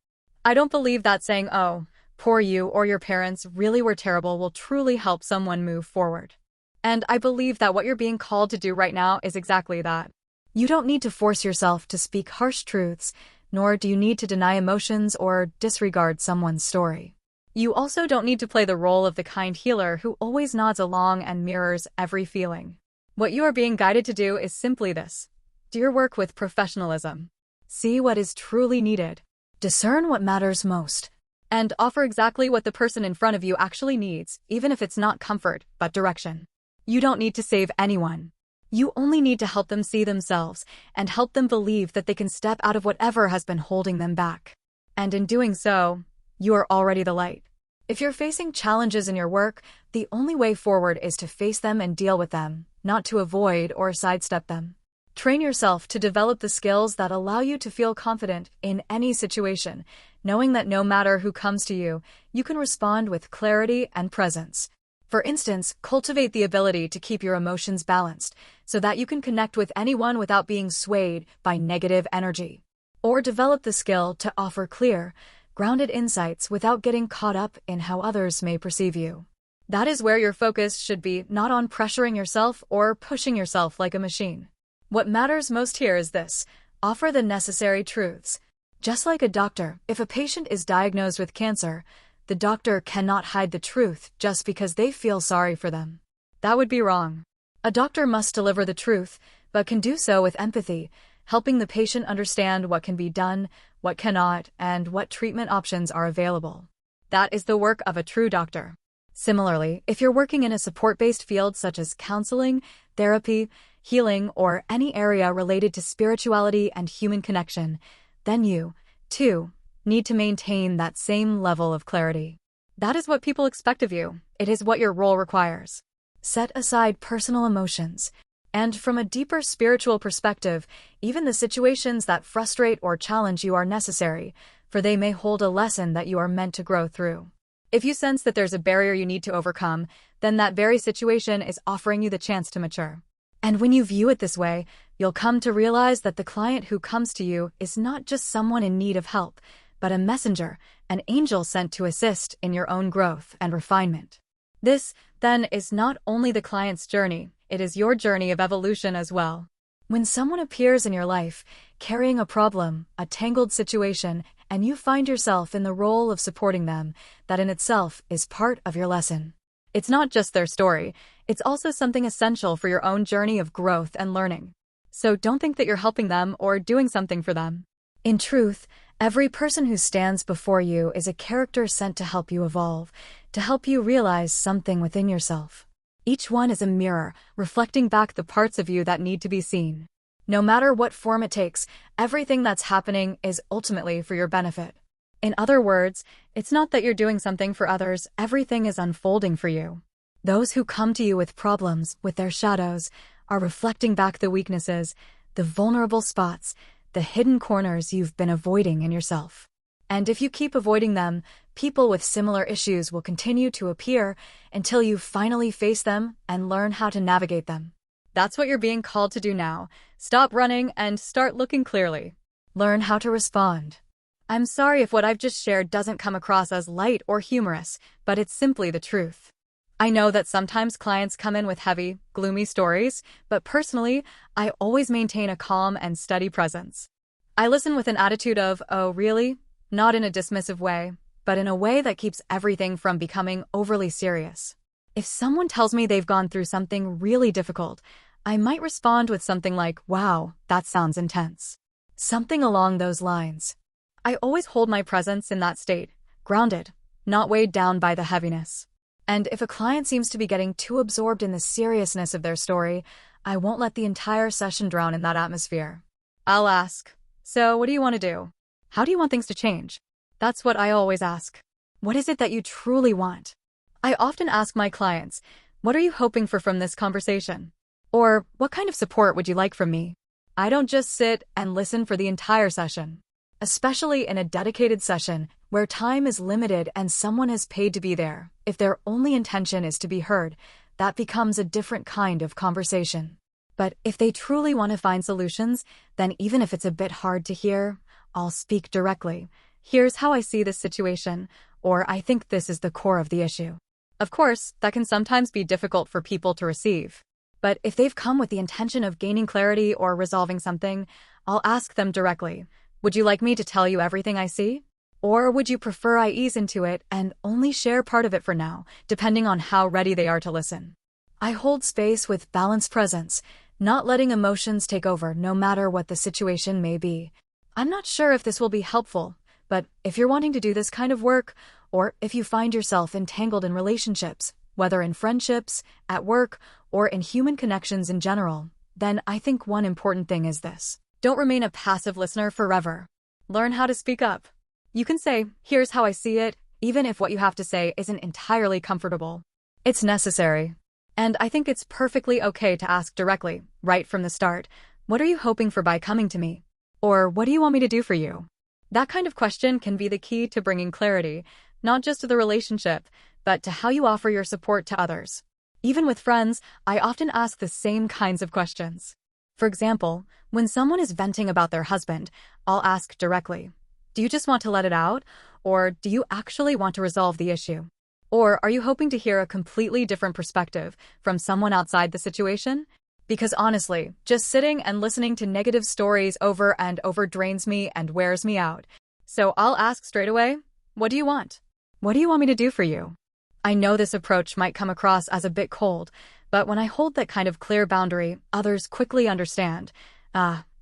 Speaker 1: I don't believe that saying, "Oh, poor you," or "your parents really were terrible," will truly help someone move forward. And I believe that what you're being called to do right now is exactly that. You don't need to force yourself to speak harsh truths, nor do you need to deny emotions or disregard someone's story. You also don't need to play the role of the kind healer who always nods along and mirrors every feeling. What you are being guided to do is simply this: do your work with professionalism. See what is truly needed. Discern what matters most. And offer exactly what the person in front of you actually needs, even if it's not comfort, but direction. You don't need to save anyone. You only need to help them see themselves and help them believe that they can step out of whatever has been holding them back. And in doing so, you are already the light. If you're facing challenges in your work, the only way forward is to face them and deal with them, not to avoid or sidestep them. Train yourself to develop the skills that allow you to feel confident in any situation, knowing that no matter who comes to you, you can respond with clarity and presence. For instance, cultivate the ability to keep your emotions balanced so that you can connect with anyone without being swayed by negative energy. Or develop the skill to offer clear, grounded insights without getting caught up in how others may perceive you. That is where your focus should be, not on pressuring yourself or pushing yourself like a machine. What matters most here is this: offer the necessary truths. Just like a doctor, if a patient is diagnosed with cancer, the doctor cannot hide the truth just because they feel sorry for them. That would be wrong. A doctor must deliver the truth, but can do so with empathy, helping the patient understand what can be done, what cannot, and what treatment options are available. That is the work of a true doctor. Similarly, if you're working in a support-based field such as counseling, therapy, healing, or any area related to spirituality and human connection, then you, too, need to maintain that same level of clarity. That is what people expect of you. It is what your role requires. Set aside personal emotions. And from a deeper spiritual perspective, even the situations that frustrate or challenge you are necessary, for they may hold a lesson that you are meant to grow through. If you sense that there's a barrier you need to overcome, then that very situation is offering you the chance to mature. And when you view it this way, you'll come to realize that the client who comes to you is not just someone in need of help, but a messenger, an angel sent to assist in your own growth and refinement. This, then, is not only the client's journey, it is your journey of evolution as well. When someone appears in your life, carrying a problem, a tangled situation, and you find yourself in the role of supporting them, that in itself is part of your lesson. It's not just their story, it's also something essential for your own journey of growth and learning. So don't think that you're helping them or doing something for them. In truth, every person who stands before you is a character sent to help you evolve, to help you realize something within yourself. Each one is a mirror, reflecting back the parts of you that need to be seen. No matter what form it takes, everything that's happening is ultimately for your benefit. In other words, it's not that you're doing something for others, everything is unfolding for you. Those who come to you with problems, with their shadows, are reflecting back the weaknesses, the vulnerable spots, the hidden corners you've been avoiding in yourself. And if you keep avoiding them, people with similar issues will continue to appear until you finally face them and learn how to navigate them. That's what you're being called to do now. Stop running and start looking clearly. Learn how to respond. I'm sorry if what I've just shared doesn't come across as light or humorous, but it's simply the truth. I know that sometimes clients come in with heavy, gloomy stories, but personally, I always maintain a calm and steady presence. I listen with an attitude of, "Oh, really?" Not in a dismissive way, but in a way that keeps everything from becoming overly serious. If someone tells me they've gone through something really difficult, I might respond with something like, "Wow, that sounds intense." Something along those lines. I always hold my presence in that state, grounded, not weighed down by the heaviness. And if a client seems to be getting too absorbed in the seriousness of their story, I won't let the entire session drown in that atmosphere. I'll ask, "So what do you want to do? How do you want things to change?" That's what I always ask. What is it that you truly want? I often ask my clients, "What are you hoping for from this conversation?" Or, "What kind of support would you like from me?" I don't just sit and listen for the entire session. Especially in a dedicated session where time is limited and someone has paid to be there, if their only intention is to be heard, that becomes a different kind of conversation. But if they truly want to find solutions, then even if it's a bit hard to hear, I'll speak directly. "Here's how I see this situation," or "I think this is the core of the issue." Of course, that can sometimes be difficult for people to receive. But if they've come with the intention of gaining clarity or resolving something, I'll ask them directly, "Would you like me to tell you everything I see? Or would you prefer I ease into it and only share part of it for now, depending on how ready they are to listen?" I hold space with balanced presence, not letting emotions take over no matter what the situation may be. I'm not sure if this will be helpful, but if you're wanting to do this kind of work, or if you find yourself entangled in relationships, whether in friendships, at work, or in human connections in general, then I think one important thing is this. Don't remain a passive listener forever. Learn how to speak up. You can say, "Here's how I see it," even if what you have to say isn't entirely comfortable. It's necessary. And I think it's perfectly okay to ask directly, right from the start, "What are you hoping for by coming to me?" Or, "What do you want me to do for you?" That kind of question can be the key to bringing clarity, not just to the relationship, but to how you offer your support to others. Even with friends, I often ask the same kinds of questions. For example, when someone is venting about their husband, I'll ask directly, "Do you just want to let it out? Or do you actually want to resolve the issue? Or are you hoping to hear a completely different perspective from someone outside the situation?" Because honestly, just sitting and listening to negative stories over and over drains me and wears me out. So I'll ask straight away, "What do you want? What do you want me to do for you?" I know this approach might come across as a bit cold, but when I hold that kind of clear boundary, others quickly understand,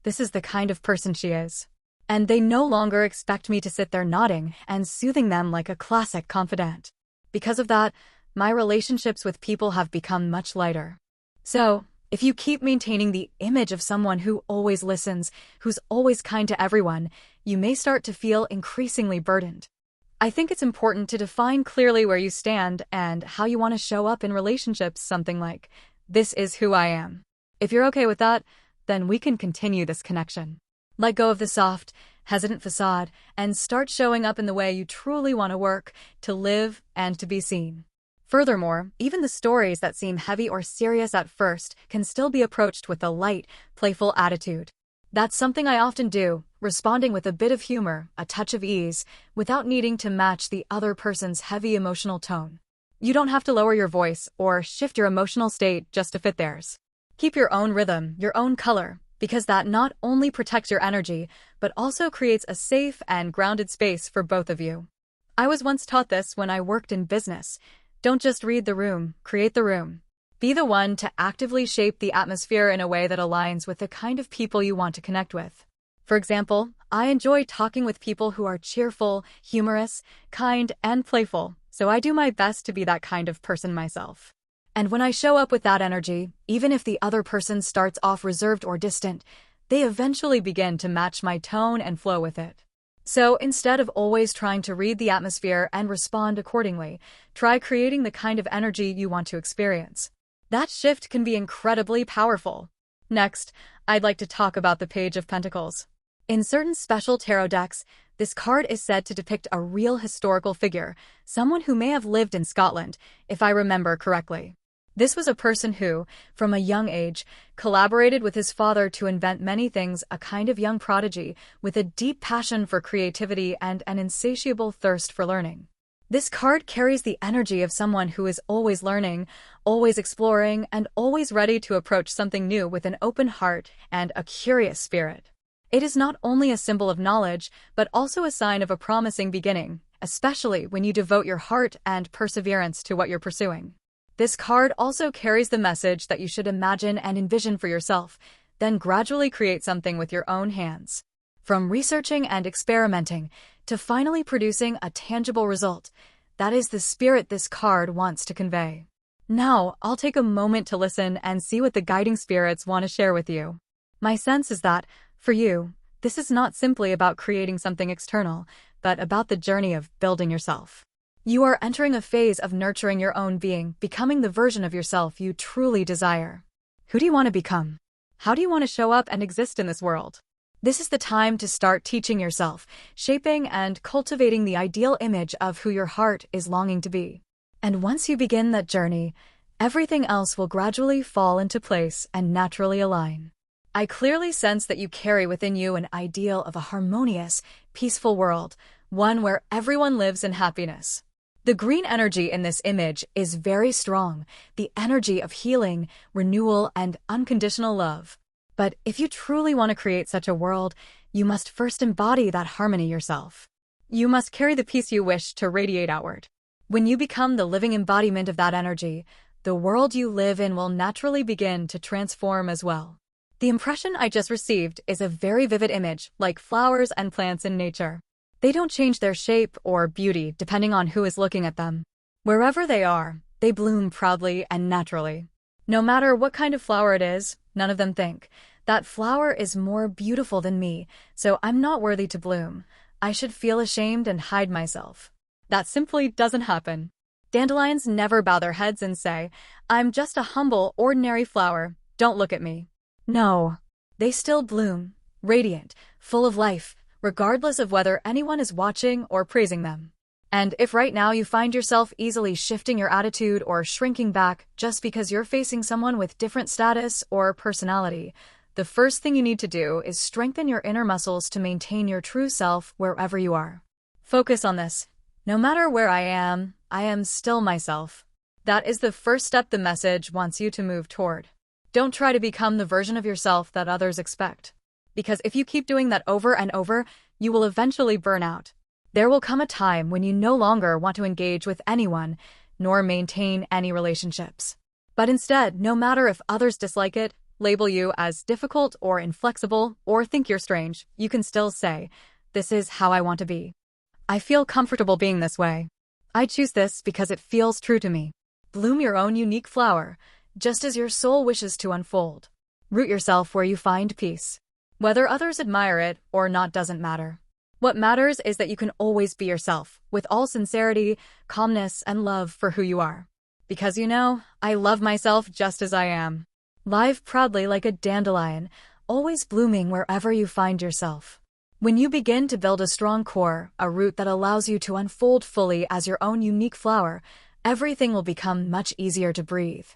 Speaker 1: this is the kind of person she is. And they no longer expect me to sit there nodding and soothing them like a classic confidant. Because of that, my relationships with people have become much lighter. So, if you keep maintaining the image of someone who always listens, who's always kind to everyone, you may start to feel increasingly burdened. I think it's important to define clearly where you stand and how you want to show up in relationships, something like, "This is who I am." If you're okay with that, then we can continue this connection. Let go of the soft, hesitant facade and start showing up in the way you truly want to work, to live, and to be seen. Furthermore, even the stories that seem heavy or serious at first can still be approached with a light, playful attitude. That's something I often do, responding with a bit of humor, a touch of ease, without needing to match the other person's heavy emotional tone. You don't have to lower your voice or shift your emotional state just to fit theirs. Keep your own rhythm, your own color, because that not only protects your energy, but also creates a safe and grounded space for both of you. I was once taught this when I worked in business. Don't just read the room, create the room. Be the one to actively shape the atmosphere in a way that aligns with the kind of people you want to connect with. For example, I enjoy talking with people who are cheerful, humorous, kind, and playful, so I do my best to be that kind of person myself. And when I show up with that energy, even if the other person starts off reserved or distant, they eventually begin to match my tone and flow with it. So instead of always trying to read the atmosphere and respond accordingly, try creating the kind of energy you want to experience. That shift can be incredibly powerful. Next, I'd like to talk about the Page of Pentacles. In certain special tarot decks, this card is said to depict a real historical figure, someone who may have lived in Scotland, if I remember correctly. This was a person who, from a young age, collaborated with his father to invent many things, a kind of young prodigy with a deep passion for creativity and an insatiable thirst for learning. This card carries the energy of someone who is always learning, always exploring, and always ready to approach something new with an open heart and a curious spirit. It is not only a symbol of knowledge, but also a sign of a promising beginning, especially when you devote your heart and perseverance to what you're pursuing. This card also carries the message that you should imagine and envision for yourself, then gradually create something with your own hands. From researching and experimenting to finally producing a tangible result, that is the spirit this card wants to convey. Now, I'll take a moment to listen and see what the guiding spirits want to share with you. My sense is that, for you, this is not simply about creating something external, but about the journey of building yourself. You are entering a phase of nurturing your own being, becoming the version of yourself you truly desire. Who do you want to become? How do you want to show up and exist in this world? This is the time to start teaching yourself, shaping and cultivating the ideal image of who your heart is longing to be. And once you begin that journey, everything else will gradually fall into place and naturally align. I clearly sense that you carry within you an ideal of a harmonious, peaceful world, one where everyone lives in happiness. The green energy in this image is very strong, the energy of healing, renewal, and unconditional love. But if you truly want to create such a world, you must first embody that harmony yourself. You must carry the peace you wish to radiate outward. When you become the living embodiment of that energy, the world you live in will naturally begin to transform as well. The impression I just received is a very vivid image, like flowers and plants in nature. They don't change their shape or beauty depending on who is looking at them. Wherever they are, they bloom proudly and naturally. No matter what kind of flower it is, none of them think, that flower is more beautiful than me, so I'm not worthy to bloom. I should feel ashamed and hide myself. That simply doesn't happen. Dandelions never bow their heads and say, I'm just a humble, ordinary flower, don't look at me. No, they still bloom, radiant, full of life, regardless of whether anyone is watching or praising them. And if right now you find yourself easily shifting your attitude or shrinking back just because you're facing someone with different status or personality, the first thing you need to do is strengthen your inner muscles to maintain your true self wherever you are. Focus on this. No matter where I am still myself. That is the first step the message wants you to move toward. Don't try to become the version of yourself that others expect. Because if you keep doing that over and over, you will eventually burn out. There will come a time when you no longer want to engage with anyone, nor maintain any relationships. But instead, no matter if others dislike it, label you as difficult or inflexible, or think you're strange, you can still say, this is how I want to be. I feel comfortable being this way. I choose this because it feels true to me. Bloom your own unique flower, just as your soul wishes to unfold. Root yourself where you find peace. Whether others admire it or not doesn't matter. What matters is that you can always be yourself, with all sincerity, calmness, and love for who you are. Because I love myself just as I am. Live proudly like a dandelion, always blooming wherever you find yourself. When you begin to build a strong core, a root that allows you to unfold fully as your own unique flower, everything will become much easier to breathe.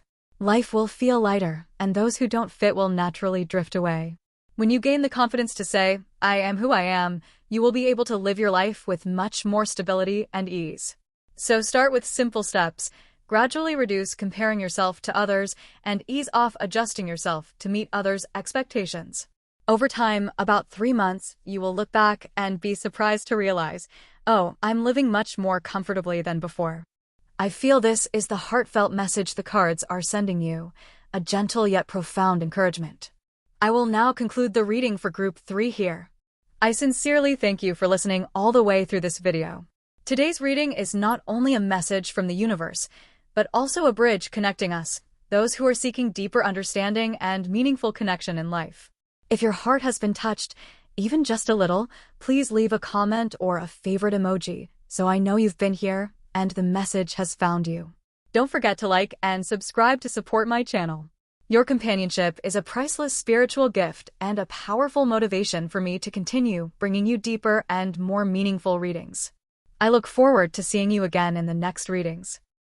Speaker 1: Life will feel lighter, and those who don't fit will naturally drift away. When you gain the confidence to say, I am who I am, you will be able to live your life with much more stability and ease. So start with simple steps, gradually reduce comparing yourself to others, and ease off adjusting yourself to meet others' expectations. Over time, about 3 months, you will look back and be surprised to realize, oh, I'm living much more comfortably than before. I feel this is the heartfelt message the cards are sending you, a gentle yet profound encouragement. I will now conclude the reading for Group 3 here. I sincerely thank you for listening all the way through this video. Today's reading is not only a message from the universe, but also a bridge connecting us, those who are seeking deeper understanding and meaningful connection in life. If your heart has been touched, even just a little, please leave a comment or a favorite emoji, so I know you've been here and the message has found you. Don't forget to like and subscribe to support my channel. Your companionship is a priceless spiritual gift and a powerful motivation for me to continue bringing you deeper and more meaningful readings. I look forward to seeing you again in the next readings.